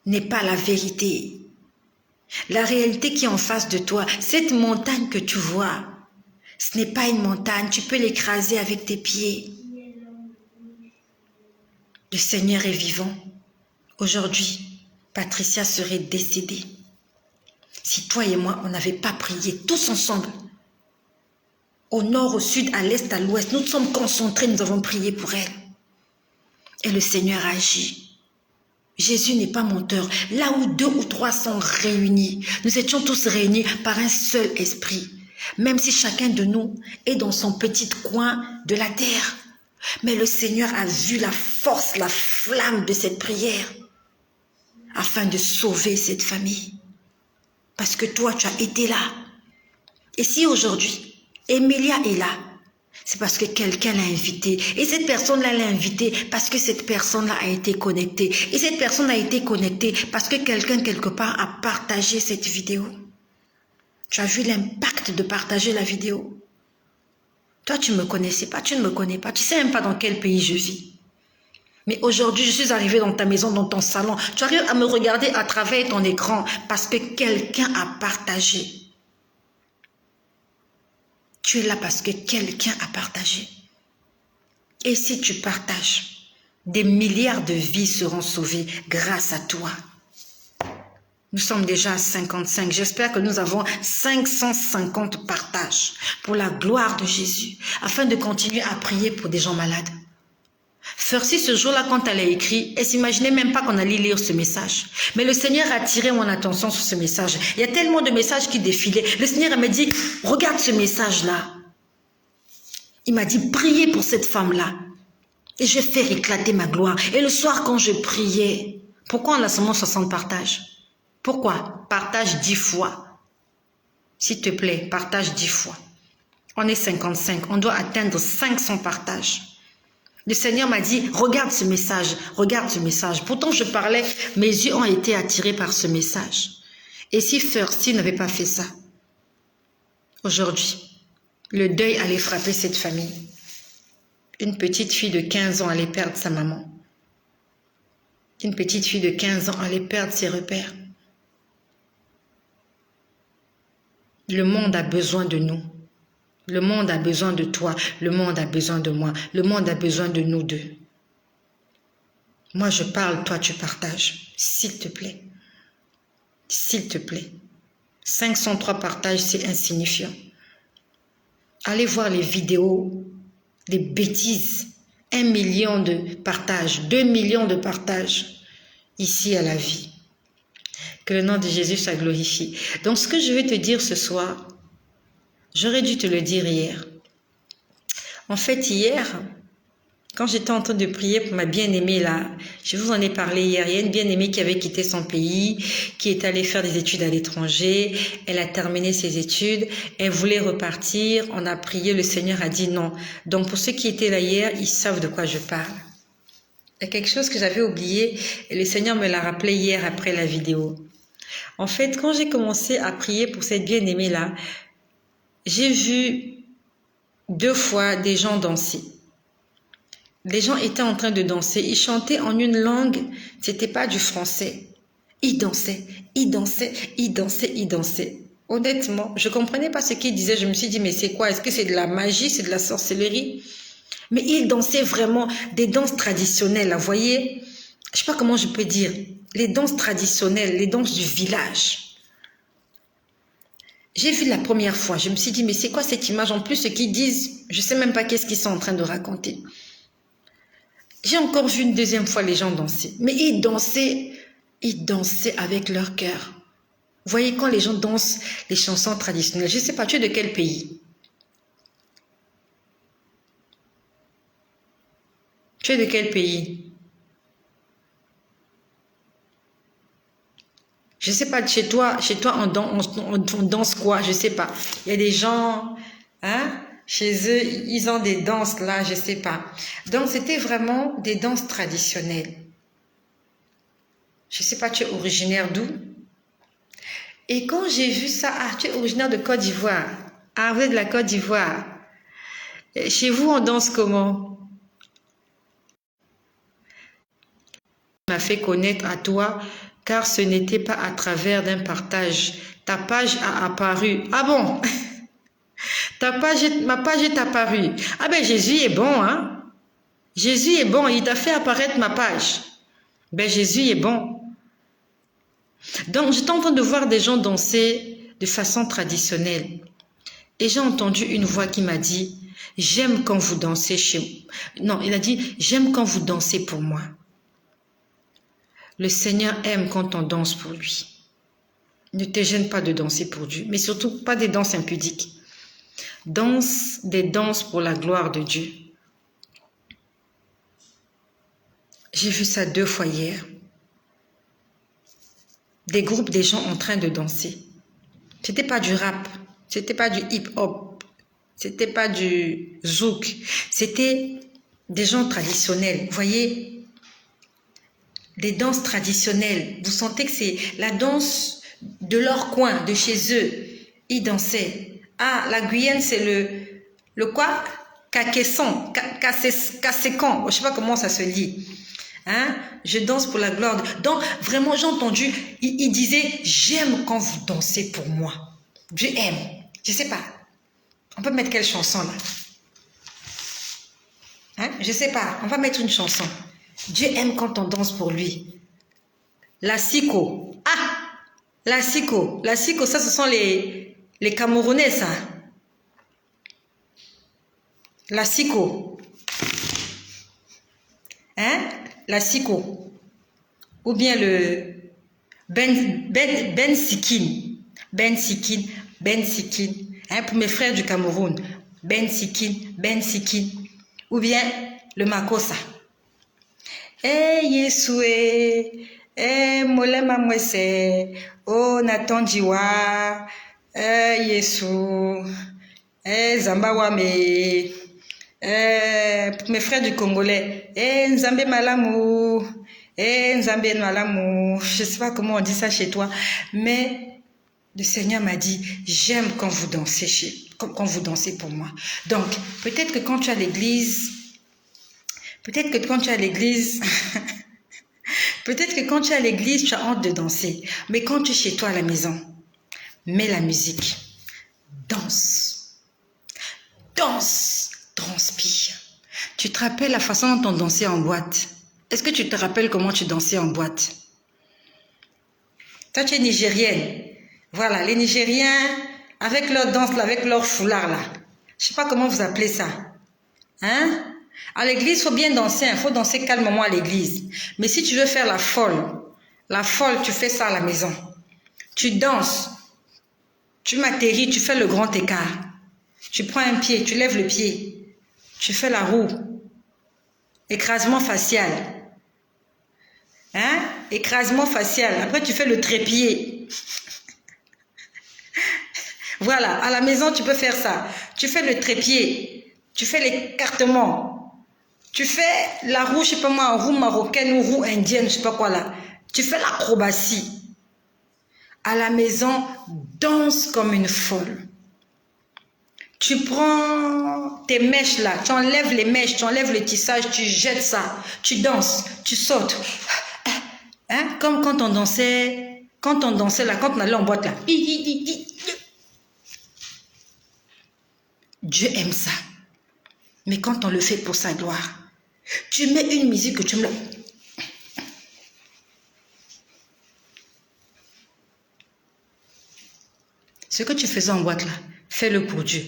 n'est pas la vérité. La réalité qui est en face de toi, cette montagne que tu vois, ce n'est pas une montagne, tu peux l'écraser avec tes pieds. Le Seigneur est vivant. Aujourd'hui, Patricia serait décédée. Si toi et moi, on n'avait pas prié tous ensemble, Au nord, au sud, à l'est, à l'ouest. Nous sommes concentrés, nous avons prié pour elle. Et le Seigneur agit. Jésus n'est pas menteur. Là où 2 ou 3 sont réunis, nous étions tous réunis par un seul esprit. Même si chacun de nous est dans son petit coin de la terre. Mais le Seigneur a vu la force, la flamme de cette prière afin de sauver cette famille. Parce que toi, tu as été là. Et si aujourd'hui, Emilia est là, c'est parce que quelqu'un l'a invitée. Et cette personne-là l'a invitée parce que cette personne-là a été connectée. Et cette personne a été connectée parce que quelqu'un, quelque part, a partagé cette vidéo. Tu as vu l'impact de partager la vidéo. Toi, tu ne me connaissais pas, tu ne me connais pas. Tu ne sais même pas dans quel pays je vis. Mais aujourd'hui, je suis arrivée dans ta maison, dans ton salon. Tu arrives à me regarder à travers ton écran parce que quelqu'un a partagé. Tu es là parce que quelqu'un a partagé. Et si tu partages, des milliards de vies seront sauvées grâce à toi. Nous sommes déjà à 55. J'espère que nous avons 550 partages pour la gloire de Jésus, afin de continuer à prier pour des gens malades. Fercy, ce jour-là, quand elle a écrit, elle ne s'imaginait même pas qu'on allait lire ce message. Mais le Seigneur a attiré mon attention sur ce message. Il y a tellement de messages qui défilaient. Le Seigneur m'a dit, regarde ce message-là. Il m'a dit, priez pour cette femme-là. Et je vais faire éclater ma gloire. Et le soir, quand je priais, pourquoi on a seulement 60 partages? Pourquoi? Partage 10 fois. S'il te plaît, partage 10 fois. On est 55. On doit atteindre 500 partages. Le Seigneur m'a dit, regarde ce message, regarde ce message. Pourtant, je parlais, mes yeux ont été attirés par ce message. Et si Fercy n'avait pas fait ça, aujourd'hui, le deuil allait frapper cette famille. Une petite fille de 15 ans allait perdre sa maman. Une petite fille de 15 ans allait perdre ses repères. Le monde a besoin de nous. Le monde a besoin de toi. Le monde a besoin de moi. Le monde a besoin de nous deux. Moi, je parle, toi, tu partages. S'il te plaît. S'il te plaît. 503 partages, c'est insignifiant. Allez voir les vidéos, les bêtises. 1 million de partages, 2 millions de partages ici à la vie. Que le nom de Jésus soit glorifié. Donc, ce que je vais te dire ce soir, j'aurais dû te le dire hier. En fait, hier, quand j'étais en train de prier pour ma bien-aimée là, je vous en ai parlé hier, il y a une bien-aimée qui avait quitté son pays, qui est allée faire des études à l'étranger, elle a terminé ses études, elle voulait repartir, on a prié, le Seigneur a dit non. Donc pour ceux qui étaient là hier, ils savent de quoi je parle. Il y a quelque chose que j'avais oublié et le Seigneur me l'a rappelé hier après la vidéo. En fait, quand j'ai commencé à prier pour cette bien-aimée là, j'ai vu 2 fois des gens danser. Les gens étaient en train de danser. Ils chantaient en une langue, c'était pas du français. Ils dansaient, ils dansaient, ils dansaient, ils dansaient. Honnêtement, je comprenais pas ce qu'ils disaient. Je me suis dit, mais c'est quoi? Est-ce que c'est de la magie? C'est de la sorcellerie? Mais ils dansaient vraiment des danses traditionnelles. Vous voyez? Je sais pas comment je peux dire. Les danses traditionnelles, les danses du village. J'ai vu la première fois, je me suis dit, mais c'est quoi cette image? En plus, ce qu'ils disent, je sais même pas qu'est-ce qu'ils sont en train de raconter. J'ai encore vu une deuxième fois les gens danser. Mais ils dansaient avec leur cœur. Vous voyez, quand les gens dansent les chansons traditionnelles, je ne sais pas, tu es de quel pays? Tu es de quel pays? Je ne sais pas, chez toi on danse quoi? Je ne sais pas. Il y a des gens, hein, chez eux, ils ont des danses là, je ne sais pas. Donc, c'était vraiment des danses traditionnelles. Je ne sais pas, tu es originaire d'où? Et quand j'ai vu ça, ah, tu es originaire de Côte d'Ivoire. Ah, vous êtes de la Côte d'Ivoire. Chez vous, on danse comment? M'a fait connaître à toi, car ce n'était pas à travers d'un partage. Ta page a apparu. Ah bon? Ma page est apparue. Ah ben Jésus est bon, hein? Jésus est bon, il t'a fait apparaître ma page. Ben Jésus est bon. Donc j'étais en train de voir des gens danser de façon traditionnelle. Et j'ai entendu une voix qui m'a dit, j'aime quand vous dansez chez moi. Non, il a dit, j'aime quand vous dansez pour moi. Le Seigneur aime quand on danse pour lui. Ne te gêne pas de danser pour Dieu, mais surtout pas des danses impudiques. Danse des danses pour la gloire de Dieu. J'ai vu ça 2 fois hier. Des groupes, des gens en train de danser. C'était pas du rap, c'était pas du hip-hop, c'était pas du zouk, c'était des gens traditionnels. Vous voyez, des danses traditionnelles. Vous sentez que c'est la danse de leur coin, de chez eux. Ils dansaient. Ah, la Guyane, c'est le quoi? Kakesan, Kasekan, je sais pas comment ça se dit. Hein? Je danse pour la gloire. Donc, vraiment, j'ai entendu, il disait, j'aime quand vous dansez pour moi. Dieu aime. Je sais pas. On peut mettre quelle chanson là? Hein? Je sais pas. On va mettre une chanson. Dieu aime quand on danse pour lui. La Siko. Ah! La Siko. La Siko, ça, ce sont les Camerounais, ça. La Siko. Hein? La Siko. Ou bien le Ben Sikin. Ben Sikin. Ben Sikin. Hein, pour mes frères du Cameroun. Ben Sikin. Ben Sikin. Ou bien le Makossa. Eh Yesue. Eh Molema Mwese. Oh Nathan Diwa. Eh Yesu. Eh Zambawame. Pour mes frères du Congolais, Nzambe Malamu, Nzambe Malamu, je ne sais pas comment on dit ça chez toi, mais le Seigneur m'a dit, j'aime quand vous dansez quand vous dansez pour moi. Donc, peut-être que quand tu es à l'église, peut-être que quand tu as honte de danser, mais quand tu es chez toi à la maison, mets la musique, danse, transpire. Tu te rappelles la façon dont on dansait en boîte? Est-ce que tu te rappelles comment tu dansais en boîte? Toi, tu es nigérienne. Voilà, les Nigériens, avec leur danse, là, avec leur foulard, là. Je ne sais pas comment vous appelez ça. Hein? À l'église, il faut bien danser. Il faut danser calmement à l'église. Mais si tu veux faire la folle, tu fais ça à la maison. Tu danses. Tu m'atterris, tu fais le grand écart. Tu prends un pied, tu lèves le pied. Tu fais la roue. Écrasement facial. Hein? Écrasement facial. Après, tu fais le trépied. Voilà, à la maison, tu peux faire ça. Tu fais le trépied. Tu fais l'écartement. Tu fais la roue, je sais pas moi, roue marocaine ou roue indienne, je sais pas quoi là. Tu fais l'acrobatie. À la maison, danse comme une folle. Tu prends tes mèches là, tu enlèves les mèches, tu enlèves le tissage, tu jettes ça, tu danses, tu sautes. Hein? Comme quand on dansait là, quand on allait en boîte là. Dieu aime ça. Mais quand on le fait pour sa gloire, tu mets une musique que tu me... Ce que tu faisais en boîte là, fais-le pour Dieu.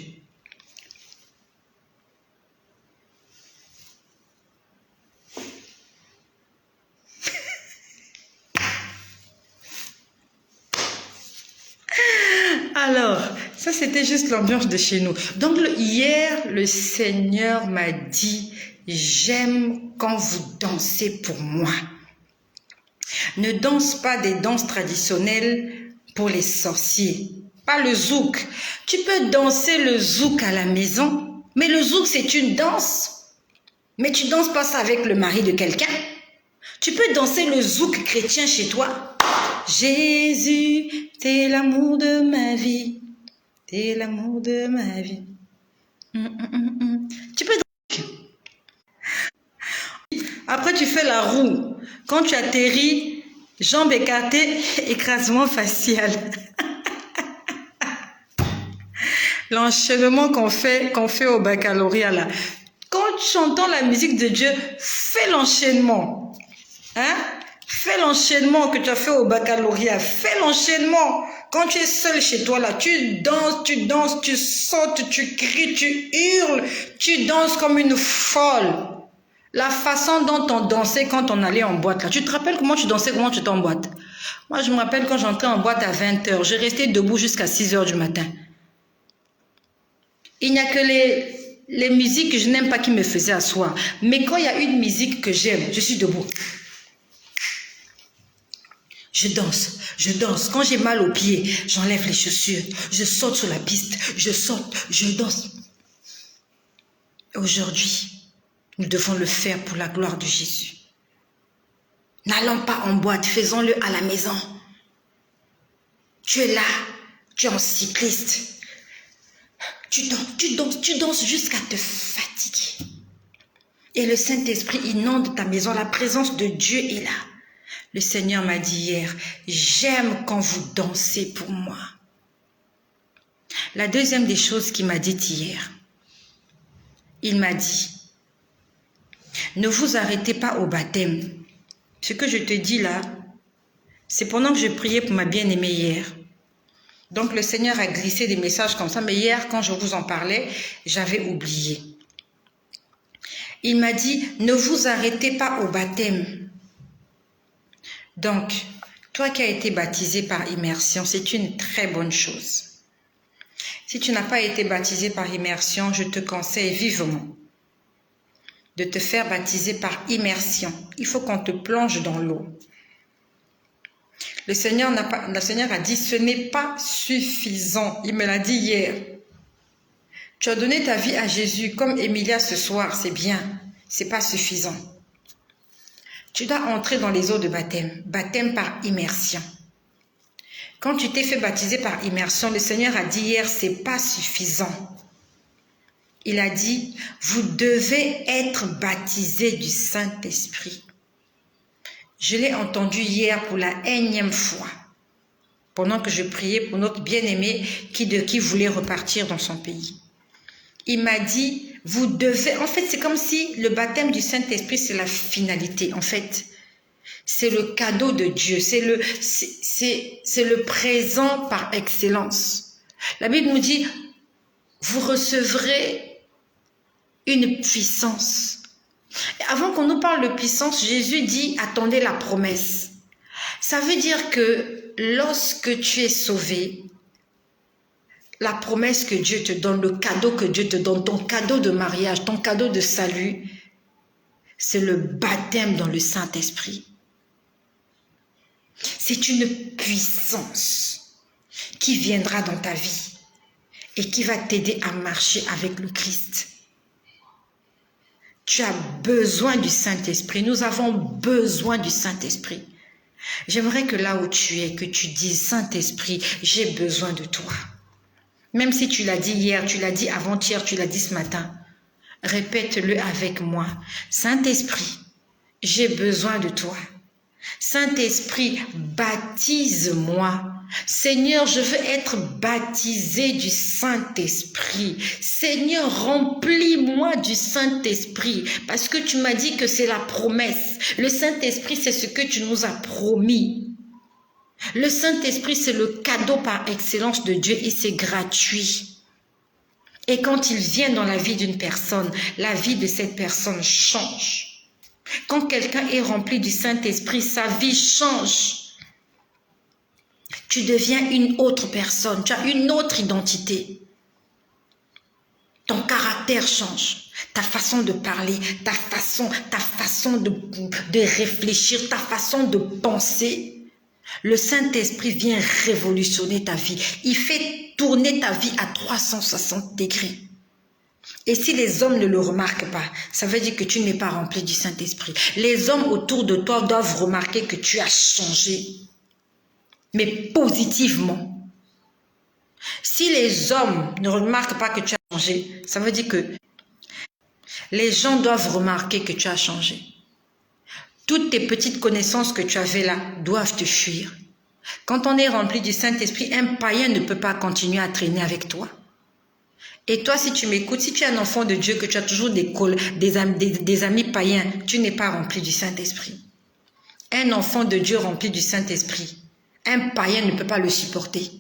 Alors, ça c'était juste l'ambiance de chez nous. Donc hier, le Seigneur m'a dit, j'aime quand vous dansez pour moi. Ne danse pas des danses traditionnelles pour les sorciers. Pas le zouk. Tu peux danser le zouk à la maison, mais le zouk c'est une danse. Mais tu danses pas ça avec le mari de quelqu'un. Tu peux danser le zouk chrétien chez toi. Jésus, t'es l'amour de ma vie. T'es l'amour de ma vie. Tu peux danser. Après, tu fais la roue. Quand tu atterris, jambes écartées, écrasement facial. L'enchaînement qu'on fait au baccalauréat là. Quand tu entends la musique de Dieu, fais l'enchaînement. Hein? Fais l'enchaînement que tu as fait au baccalauréat. Fais l'enchaînement. Quand tu es seul chez toi, là, tu danses, tu sautes, tu cries, tu hurles, tu danses comme une folle. La façon dont on dansait quand on allait en boîte, là. Tu te rappelles comment tu dansais, comment tu étais en boîte? Moi, je me rappelle quand j'entrais en boîte à 20h, je restais debout jusqu'à 6h du matin. Il n'y a que les musiques que je n'aime pas qui me faisaient asseoir. Mais quand il y a une musique que j'aime, je suis debout. Je danse, je danse. Quand j'ai mal aux pieds, j'enlève les chaussures. Je saute sur la piste, je saute, je danse. Aujourd'hui, nous devons le faire pour la gloire de Jésus. N'allons pas en boîte, faisons-le à la maison. Tu es là, tu es en cycliste. Tu danses jusqu'à te fatiguer. Et le Saint-Esprit inonde ta maison, la présence de Dieu est là. Le Seigneur m'a dit hier, j'aime quand vous dansez pour moi. La deuxième des choses qu'il m'a dit hier, il m'a dit, ne vous arrêtez pas au baptême. Ce que je te dis là, c'est pendant que je priais pour ma bien-aimée hier. Donc le Seigneur a glissé des messages comme ça, mais hier quand je vous en parlais, j'avais oublié. Il m'a dit, ne vous arrêtez pas au baptême. Donc, toi qui as été baptisé par immersion, c'est une très bonne chose. Si tu n'as pas été baptisé par immersion, je te conseille vivement de te faire baptiser par immersion. Il faut qu'on te plonge dans l'eau. Le Seigneur a dit, ce n'est pas suffisant. Il me l'a dit hier. Tu as donné ta vie à Jésus, comme Emilia ce soir, c'est bien. C'est pas suffisant. Tu dois entrer dans les eaux de baptême. Baptême par immersion. Quand tu t'es fait baptiser par immersion, le Seigneur a dit hier, c'est pas suffisant. Il a dit, vous devez être baptisés du Saint-Esprit. Je l'ai entendu hier pour la énième fois, pendant que je priais pour notre bien-aimé qui voulait repartir dans son pays. Il m'a dit, vous devez... En fait, c'est comme si le baptême du Saint-Esprit, c'est la finalité. En fait, c'est le cadeau de Dieu. C'est le présent par excellence. La Bible nous dit, vous recevrez une puissance. Et avant qu'on nous parle de puissance, Jésus dit, attendez la promesse. Ça veut dire que lorsque tu es sauvé, la promesse que Dieu te donne, le cadeau que Dieu te donne, ton cadeau de mariage, ton cadeau de salut, c'est le baptême dans le Saint-Esprit. C'est une puissance qui viendra dans ta vie et qui va t'aider à marcher avec le Christ. Tu as besoin du Saint-Esprit. Nous avons besoin du Saint-Esprit. J'aimerais que là où tu es, que tu dises, Saint-Esprit, j'ai besoin de toi. Même si tu l'as dit hier, tu l'as dit avant-hier, tu l'as dit ce matin, répète-le avec moi. Saint-Esprit, j'ai besoin de toi. Saint-Esprit, baptise-moi. Seigneur, je veux être baptisé du Saint-Esprit. Seigneur, remplis-moi du Saint-Esprit. Parce que tu m'as dit que c'est la promesse. Le Saint-Esprit, c'est ce que tu nous as promis. Le Saint-Esprit, c'est le cadeau par excellence de Dieu et c'est gratuit. Et quand il vient dans la vie d'une personne, la vie de cette personne change. Quand quelqu'un est rempli du Saint-Esprit, sa vie change. Tu deviens une autre personne, tu as une autre identité. Ton caractère change, ta façon de parler, ta façon de réfléchir, ta façon de penser. Le Saint-Esprit vient révolutionner ta vie. Il fait tourner ta vie à 360 degrés. Et si les hommes ne le remarquent pas, ça veut dire que tu n'es pas rempli du Saint-Esprit. Les hommes autour de toi doivent remarquer que tu as changé, mais positivement. Si les hommes ne remarquent pas que tu as changé, ça veut dire que les gens doivent remarquer que tu as changé. Toutes tes petites connaissances que tu avais là doivent te fuir. Quand on est rempli du Saint-Esprit, un païen ne peut pas continuer à traîner avec toi. Et toi, si tu m'écoutes, si tu es un enfant de Dieu, que tu as toujours des amis païens, tu n'es pas rempli du Saint-Esprit. Un enfant de Dieu rempli du Saint-Esprit. Un païen ne peut pas le supporter.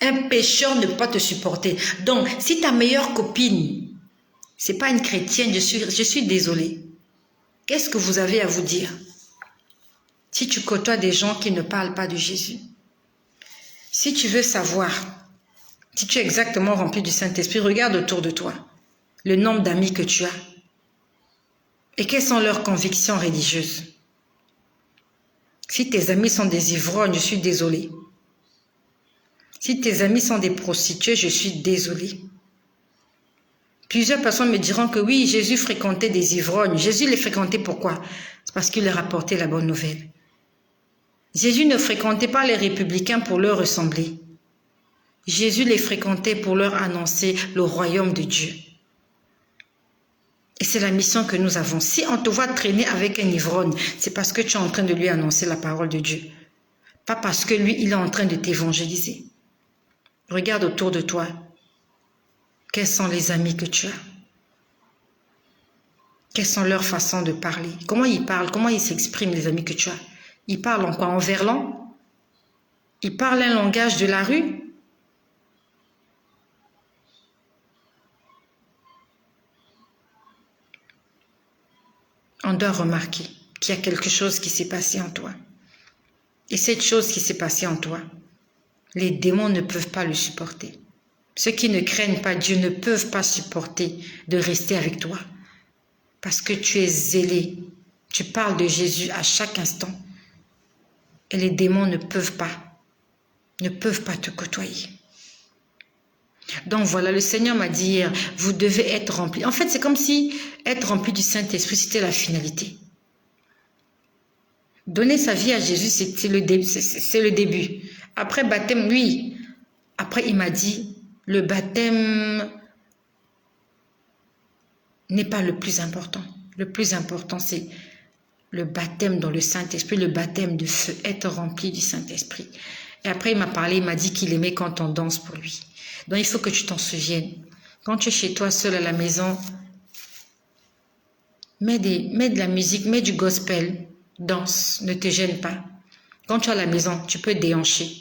Un pécheur ne peut pas te supporter. Donc, si ta meilleure copine, c'est pas une chrétienne, je suis désolée. Qu'est-ce que vous avez à vous dire? Si tu côtoies des gens qui ne parlent pas de Jésus. Si tu veux savoir, si tu es exactement rempli du Saint-Esprit, regarde autour de toi le nombre d'amis que tu as et quelles sont leurs convictions religieuses. Si tes amis sont des ivrognes, je suis désolée. Si tes amis sont des prostituées, je suis désolée. Plusieurs personnes me diront que oui, Jésus fréquentait des ivrognes. Jésus les fréquentait pourquoi? C'est parce qu'il leur apportait la bonne nouvelle. Jésus ne fréquentait pas les républicains pour leur ressembler. Jésus les fréquentait pour leur annoncer le royaume de Dieu. Et c'est la mission que nous avons. Si on te voit traîner avec un ivrogne, c'est parce que tu es en train de lui annoncer la parole de Dieu. Pas parce que lui, il est en train de t'évangéliser. Regarde autour de toi. Quels sont les amis que tu as? Quelles sont leurs façons de parler? Comment ils parlent? Comment ils s'expriment, les amis que tu as? Ils parlent en quoi? En verlan? Ils parlent un langage de la rue? On doit remarquer qu'il y a quelque chose qui s'est passé en toi. Et cette chose qui s'est passée en toi, les démons ne peuvent pas le supporter. Ceux qui ne craignent pas Dieu ne peuvent pas supporter de rester avec toi. Parce que tu es zélé. Tu parles de Jésus à chaque instant. Et les démons ne peuvent pas te côtoyer. Donc voilà, le Seigneur m'a dit hier, vous devez être remplis. En fait, c'est comme si être rempli du Saint-Esprit, c'était la finalité. Donner sa vie à Jésus, c'est le début. Après baptême, oui. Après, il m'a dit, le baptême n'est pas le plus important. Le plus important, c'est le baptême dans le Saint-Esprit, le baptême de feu, être rempli du Saint-Esprit. Et après, il m'a parlé, il m'a dit qu'il aimait quand on danse pour lui. Donc, il faut que tu t'en souviennes. Quand tu es chez toi, seul à la maison, mets de la musique, mets du gospel, danse, ne te gêne pas. Quand tu es à la maison, tu peux déhancher.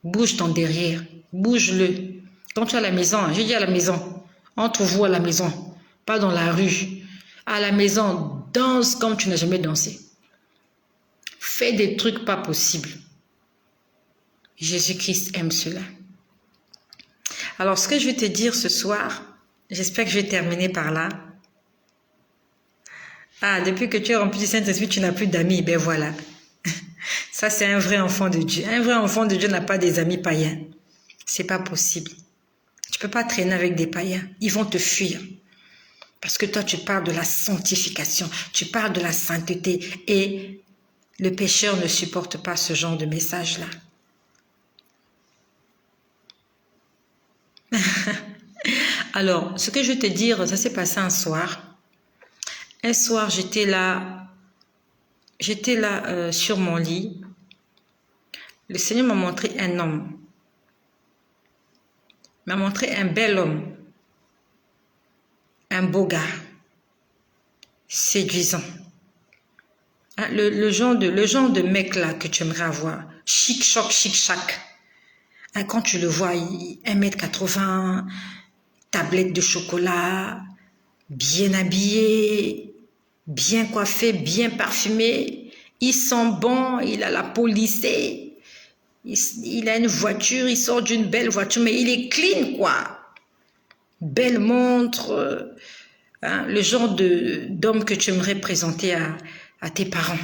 Bouge ton derrière, bouge-le. Quand tu es à la maison, je dis à la maison, entre vous à la maison, pas dans la rue. À la maison, danse comme tu n'as jamais dansé. Fais des trucs pas possibles. Jésus-Christ aime cela. Alors, ce que je vais te dire ce soir, j'espère que je vais terminer par là. Ah, depuis que tu es rempli du Saint-Esprit, tu n'as plus d'amis. Ben voilà. Ça, c'est un vrai enfant de Dieu. Un vrai enfant de Dieu n'a pas des amis païens. C'est pas possible. Tu peux pas traîner avec des païens. Ils vont te fuir. Parce que toi, tu parles de la sanctification. Tu parles de la sainteté. Et le pécheur ne supporte pas ce genre de message-là. Alors, ce que je vais te dire, ça s'est passé un soir. Un soir, j'étais là sur mon lit. Le Seigneur m'a montré un homme. Il m'a montré un bel homme. Un beau gars. Séduisant. Hein, le genre de mec là que tu aimerais avoir. Chic, choc, chic, chac. Hein, quand tu le vois, 1m80, tablette de chocolat, bien habillé, bien coiffé, bien parfumé. Il sent bon, il a la peau lissée. Il a une voiture, il sort d'une belle voiture, mais il est clean, quoi. Belle montre. Hein, le genre d'homme que tu aimerais présenter à tes parents.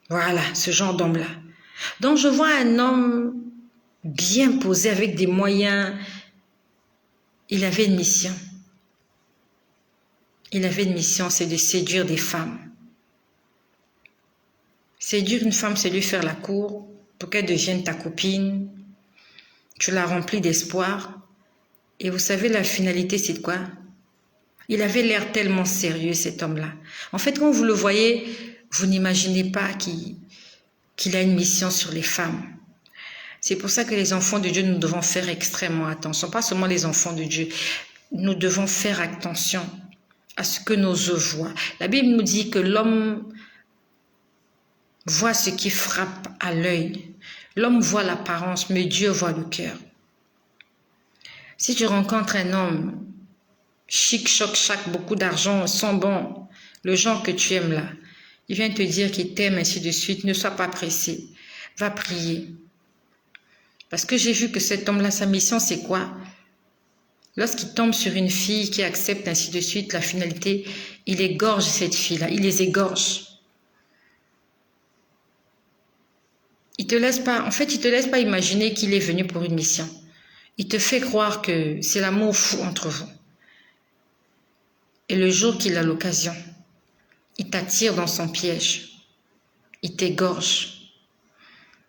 Voilà, ce genre d'homme-là. Donc, je vois un homme bien posé avec des moyens. Il avait une mission. Il avait une mission, c'est de séduire des femmes. Séduire une femme, c'est lui faire la cour pour qu'elle devienne ta copine. Tu l'as remplie d'espoir. Et vous savez, la finalité, c'est de quoi? Il avait l'air tellement sérieux, cet homme-là. En fait, quand vous le voyez, vous n'imaginez pas qu'il a une mission sur les femmes. C'est pour ça que les enfants de Dieu, nous devons faire extrêmement attention. Pas seulement les enfants de Dieu. Nous devons faire attention à ce que nos yeux voient. La Bible nous dit que l'homme voit ce qui frappe à l'œil. L'homme voit l'apparence, mais Dieu voit le cœur. Si tu rencontres un homme chic, choc, chac, beaucoup d'argent, sans bon, le genre que tu aimes là, il vient te dire qu'il t'aime, ainsi de suite, ne sois pas pressé, va prier. Parce que j'ai vu que cet homme-là, sa mission, c'est quoi? Lorsqu'il tombe sur une fille qui accepte, ainsi de suite, la finalité, il égorge cette fille-là, il les égorge. Il te laisse pas imaginer qu'il est venu pour une mission. Il te fait croire que c'est l'amour fou entre vous. Et le jour qu'il a l'occasion, il t'attire dans son piège. Il t'égorge.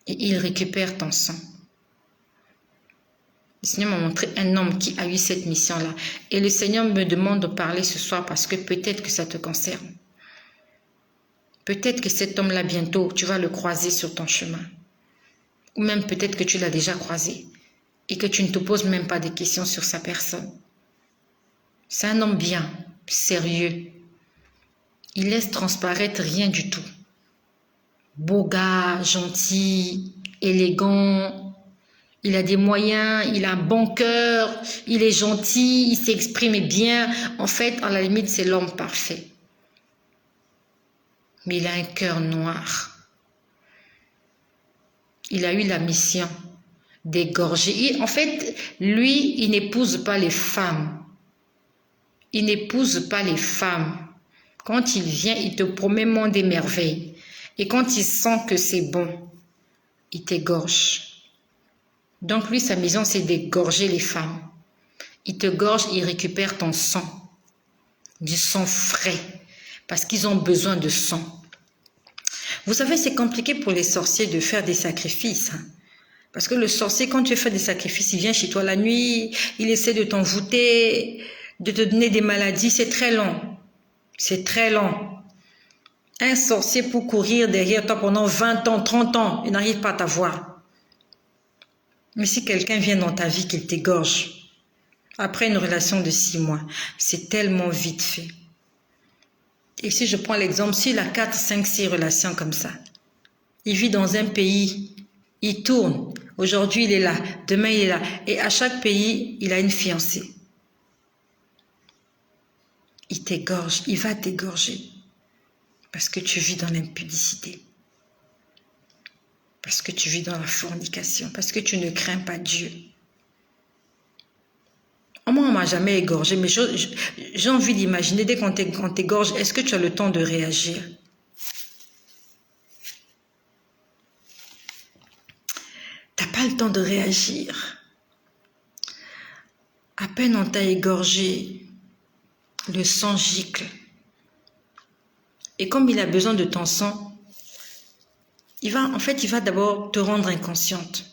Et il récupère ton sang. Le Seigneur m'a montré un homme qui a eu cette mission-là. Et le Seigneur me demande de parler ce soir parce que peut-être que ça te concerne. Peut-être que cet homme-là, bientôt, tu vas le croiser sur ton chemin. Ou même peut-être que tu l'as déjà croisé et que tu ne te poses même pas de questions sur sa personne. C'est un homme bien, sérieux. Il laisse transparaître rien du tout. Beau gars, gentil, élégant. Il a des moyens, il a un bon cœur, il est gentil, il s'exprime bien. En fait, à la limite, c'est l'homme parfait. Mais il a un cœur noir. Il a eu la mission d'égorger. En fait, lui, il n'épouse pas les femmes. Il n'épouse pas les femmes. Quand il vient, il te promet monde et merveilles. Et quand il sent que c'est bon, il t'égorge. Donc lui, sa mission, c'est d'égorger les femmes. Il te gorge, il récupère ton sang. Du sang frais. Parce qu'ils ont besoin de sang. Vous savez, c'est compliqué pour les sorciers de faire des sacrifices. Parce que le sorcier, quand tu fais des sacrifices, il vient chez toi la nuit, il essaie de t'envoûter, de te donner des maladies. C'est très long. C'est très long. Un sorcier pour courir derrière toi pendant 20 ans, 30 ans, il n'arrive pas à t'avoir. Mais si quelqu'un vient dans ta vie, qu'il t'égorge, après une relation de 6 mois, c'est tellement vite fait. Et si je prends l'exemple, s'il a 4, 5, 6 relations comme ça, il vit dans un pays, il tourne. Aujourd'hui, il est là. Demain, il est là. Et à chaque pays, il a une fiancée. Il t'égorge. Il va t'égorger. Parce que tu vis dans l'impudicité. Parce que tu vis dans la fornication. Parce que tu ne crains pas Dieu. Moi, on ne m'a jamais égorgé, mais j'ai envie d'imaginer, dès qu'on t'égorge, est-ce que tu as le temps de réagir? Tu n'as pas le temps de réagir. À peine on t'a égorgé, le sang gicle. Et comme il a besoin de ton sang, il va d'abord te rendre inconsciente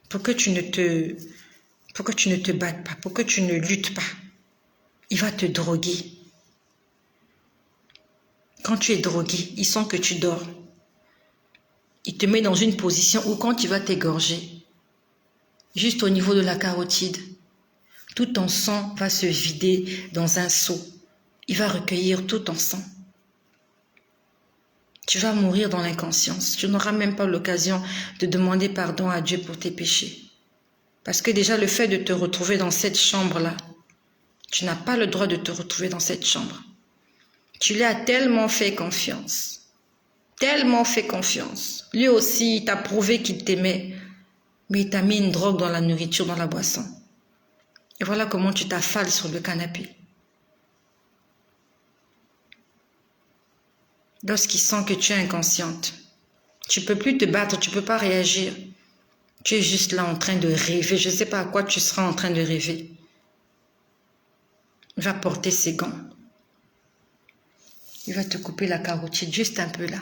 pour que tu ne te battes pas, pour que tu ne luttes pas. Il va te droguer. Quand tu es drogué, il sent que tu dors. Il te met dans une position où quand tu vas t'égorger, juste au niveau de la carotide, tout ton sang va se vider dans un seau. Il va recueillir tout ton sang. Tu vas mourir dans l'inconscience. Tu n'auras même pas l'occasion de demander pardon à Dieu pour tes péchés. Parce que déjà le fait de te retrouver dans cette chambre-là, tu n'as pas le droit de te retrouver dans cette chambre. Tu lui as tellement fait confiance. Tellement fait confiance. Lui aussi, il t'a prouvé qu'il t'aimait. Mais il t'a mis une drogue dans la nourriture, dans la boisson. Et voilà comment tu t'affales sur le canapé. Lorsqu'il sent que tu es inconsciente, tu ne peux plus te battre, tu ne peux pas réagir. Tu es juste là en train de rêver. Je ne sais pas à quoi tu seras en train de rêver. Il va porter ses gants. Il va te couper la carotide juste un peu là.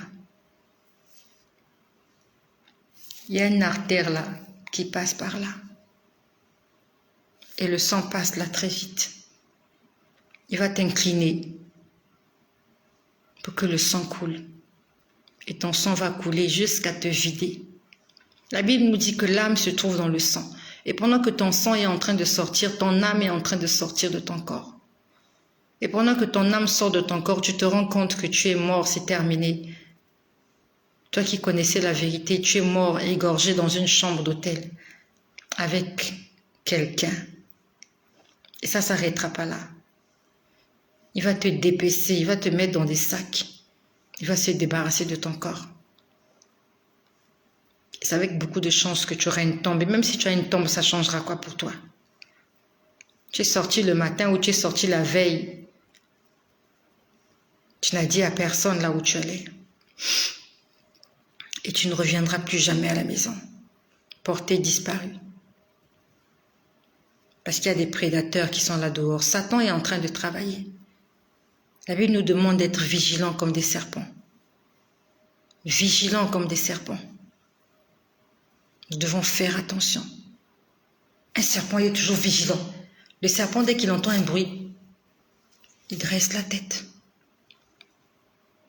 Il y a une artère là qui passe par là. Et le sang passe là très vite. Il va t'incliner pour que le sang coule. Et ton sang va couler jusqu'à te vider. La Bible nous dit que l'âme se trouve dans le sang. Et pendant que ton sang est en train de sortir, ton âme est en train de sortir de ton corps. Et pendant que ton âme sort de ton corps, tu te rends compte que tu es mort, c'est terminé. Toi qui connaissais la vérité, tu es mort égorgé dans une chambre d'hôtel avec quelqu'un. Et ça ne s'arrêtera pas là. Il va te dépecer, il va te mettre dans des sacs. Il va se débarrasser de ton corps. C'est avec beaucoup de chance que tu auras une tombe. Et même si tu as une tombe, ça changera quoi pour toi? Tu es sorti le matin ou tu es sorti la veille. Tu n'as dit à personne là où tu allais. Et tu ne reviendras plus jamais à la maison. Porté disparu. Parce qu'il y a des prédateurs qui sont là dehors. Satan est en train de travailler. La Bible nous demande d'être vigilants comme des serpents. Vigilants comme des serpents. Nous devons faire attention. Un serpent, il est toujours vigilant. Le serpent, dès qu'il entend un bruit, il dresse la tête.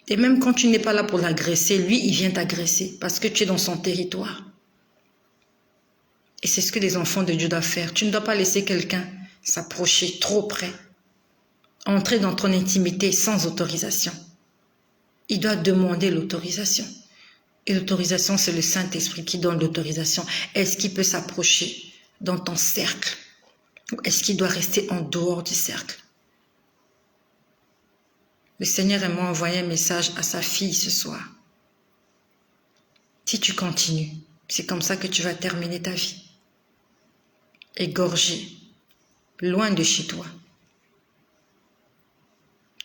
Et même quand tu n'es pas là pour l'agresser, lui, il vient t'agresser parce que tu es dans son territoire. Et c'est ce que les enfants de Dieu doivent faire. Tu ne dois pas laisser quelqu'un s'approcher trop près, entrer dans ton intimité sans autorisation. Il doit demander l'autorisation. Et l'autorisation, c'est le Saint-Esprit qui donne l'autorisation. Est-ce qu'il peut s'approcher dans ton cercle? Ou est-ce qu'il doit rester en dehors du cercle? Le Seigneur m'a envoyé un message à sa fille ce soir. Si tu continues, c'est comme ça que tu vas terminer ta vie. Égorgé, loin de chez toi.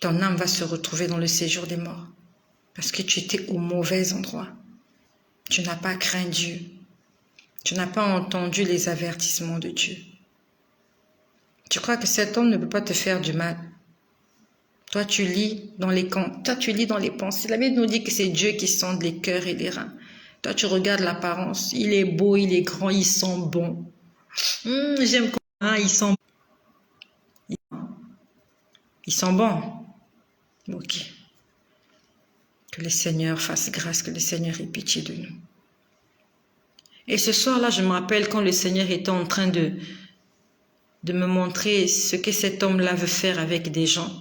Ton âme va se retrouver dans le séjour des morts. Parce que tu étais au mauvais endroit. Tu n'as pas craint Dieu. Tu n'as pas entendu les avertissements de Dieu. Tu crois que cet homme ne peut pas te faire du mal. Toi, tu lis dans les pensées. La Bible nous dit que c'est Dieu qui sonde les cœurs et les reins. Toi, tu regardes l'apparence. Il est beau, il est grand, il sent bon. J'aime comment il sent bon. Il sent bon. Ok. Que le Seigneur fasse grâce, que le Seigneur ait pitié de nous. Et ce soir-là, je me rappelle quand le Seigneur était en train de me montrer ce que cet homme-là veut faire avec des gens.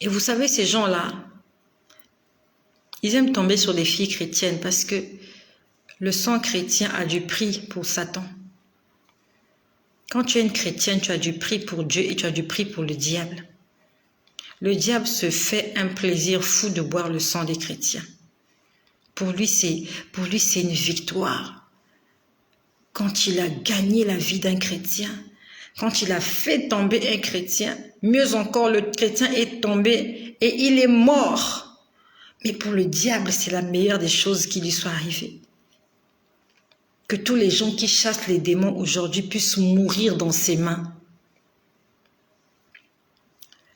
Et vous savez, ces gens-là, ils aiment tomber sur les filles chrétiennes parce que le sang chrétien a du prix pour Satan. Quand tu es une chrétienne, tu as du prix pour Dieu et tu as du prix pour le diable. Le diable se fait un plaisir fou de boire le sang des chrétiens. Pour lui, c'est une victoire. Quand il a gagné la vie d'un chrétien, quand il a fait tomber un chrétien, mieux encore, le chrétien est tombé et il est mort. Mais pour le diable, c'est la meilleure des choses qui lui soit arrivée. Que tous les gens qui chassent les démons aujourd'hui puissent mourir dans ses mains.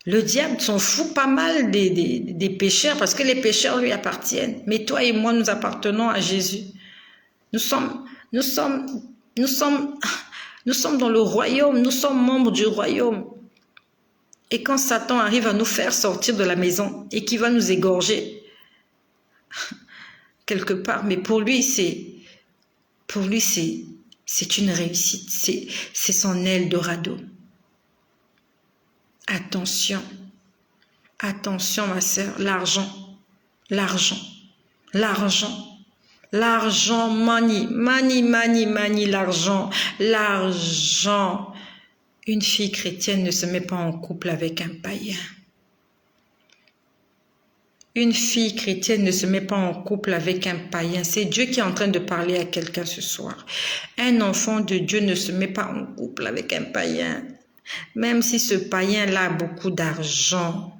Le diable s'en fout pas mal des pécheurs parce que les pécheurs lui appartiennent. Mais toi et moi, nous appartenons à Jésus. Nous sommes dans le royaume, nous sommes membres du royaume. Et quand Satan arrive à nous faire sortir de la maison et qu'il va nous égorger, quelque part, mais pour lui, c'est une réussite, c'est son Eldorado. Attention, attention ma sœur, l'argent, money, l'argent. Une fille chrétienne ne se met pas en couple avec un païen. Une fille chrétienne ne se met pas en couple avec un païen. C'est Dieu qui est en train de parler à quelqu'un ce soir. Un enfant de Dieu ne se met pas en couple avec un païen. Même si ce païen-là a beaucoup d'argent,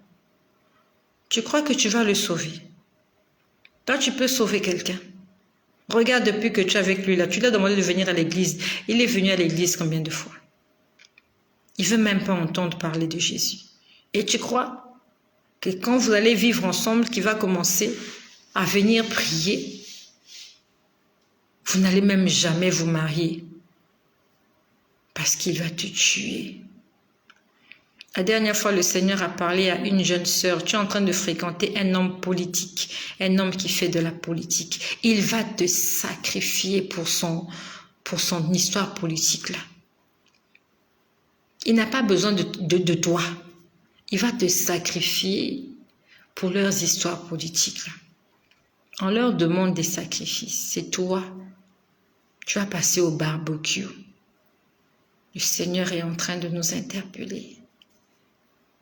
tu crois que tu vas le sauver. Toi, tu peux sauver quelqu'un. Regarde depuis que tu es avec lui là, tu lui as demandé de venir à l'église. Il est venu à l'église combien de fois? Il ne veut même pas entendre parler de Jésus. Et tu crois que quand vous allez vivre ensemble, qu'il va commencer à venir prier, vous n'allez même jamais vous marier parce qu'il va te tuer. La dernière fois, le Seigneur a parlé à une jeune sœur. Tu es en train de fréquenter un homme politique, un homme qui fait de la politique. Il va te sacrifier pour son histoire politique là. Il n'a pas besoin de toi. Il va te sacrifier pour leurs histoires politiques là. On leur demande des sacrifices. C'est toi. Tu as passé au barbecue. Le Seigneur est en train de nous interpeller.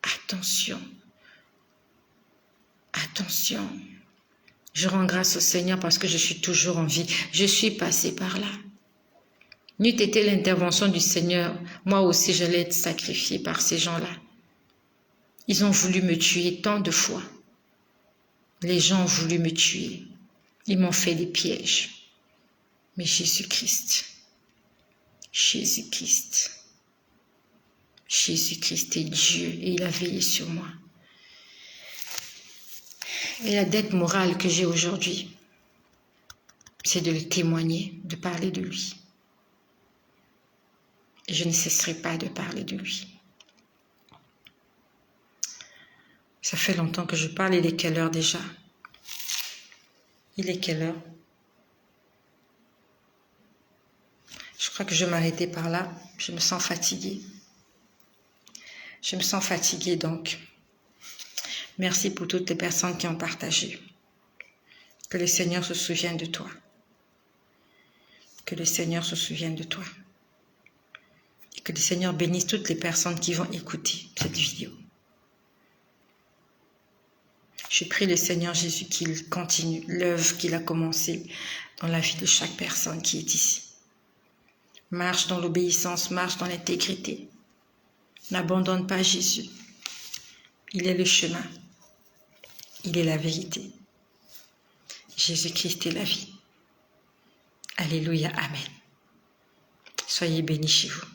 Attention. Attention. Je rends grâce au Seigneur parce que je suis toujours en vie. Je suis passée par là. N'eût été l'intervention du Seigneur, moi aussi j'allais être sacrifiée par ces gens-là. Ils ont voulu me tuer tant de fois. Les gens ont voulu me tuer. Ils m'ont fait des pièges. Mais Jésus-Christ est Dieu et il a veillé sur moi. Et la dette morale que j'ai aujourd'hui, c'est de le témoigner, de parler de lui. Et je ne cesserai pas de parler de lui. Ça fait longtemps que je parle. Il est quelle heure déjà? Il est quelle heure? Je crois que je vais m'arrêter par là. Je me sens fatiguée. Je me sens fatiguée donc. Merci pour toutes les personnes qui ont partagé. Que le Seigneur se souvienne de toi. Que le Seigneur se souvienne de toi. Et que le Seigneur bénisse toutes les personnes qui vont écouter cette vidéo. Je prie le Seigneur Jésus qu'il continue l'œuvre qu'il a commencée dans la vie de chaque personne qui est ici. Marche dans l'obéissance, marche dans l'intégrité. N'abandonne pas Jésus. Il est le chemin. Il est la vérité. Jésus-Christ est la vie. Alléluia, amen. Soyez bénis chez vous.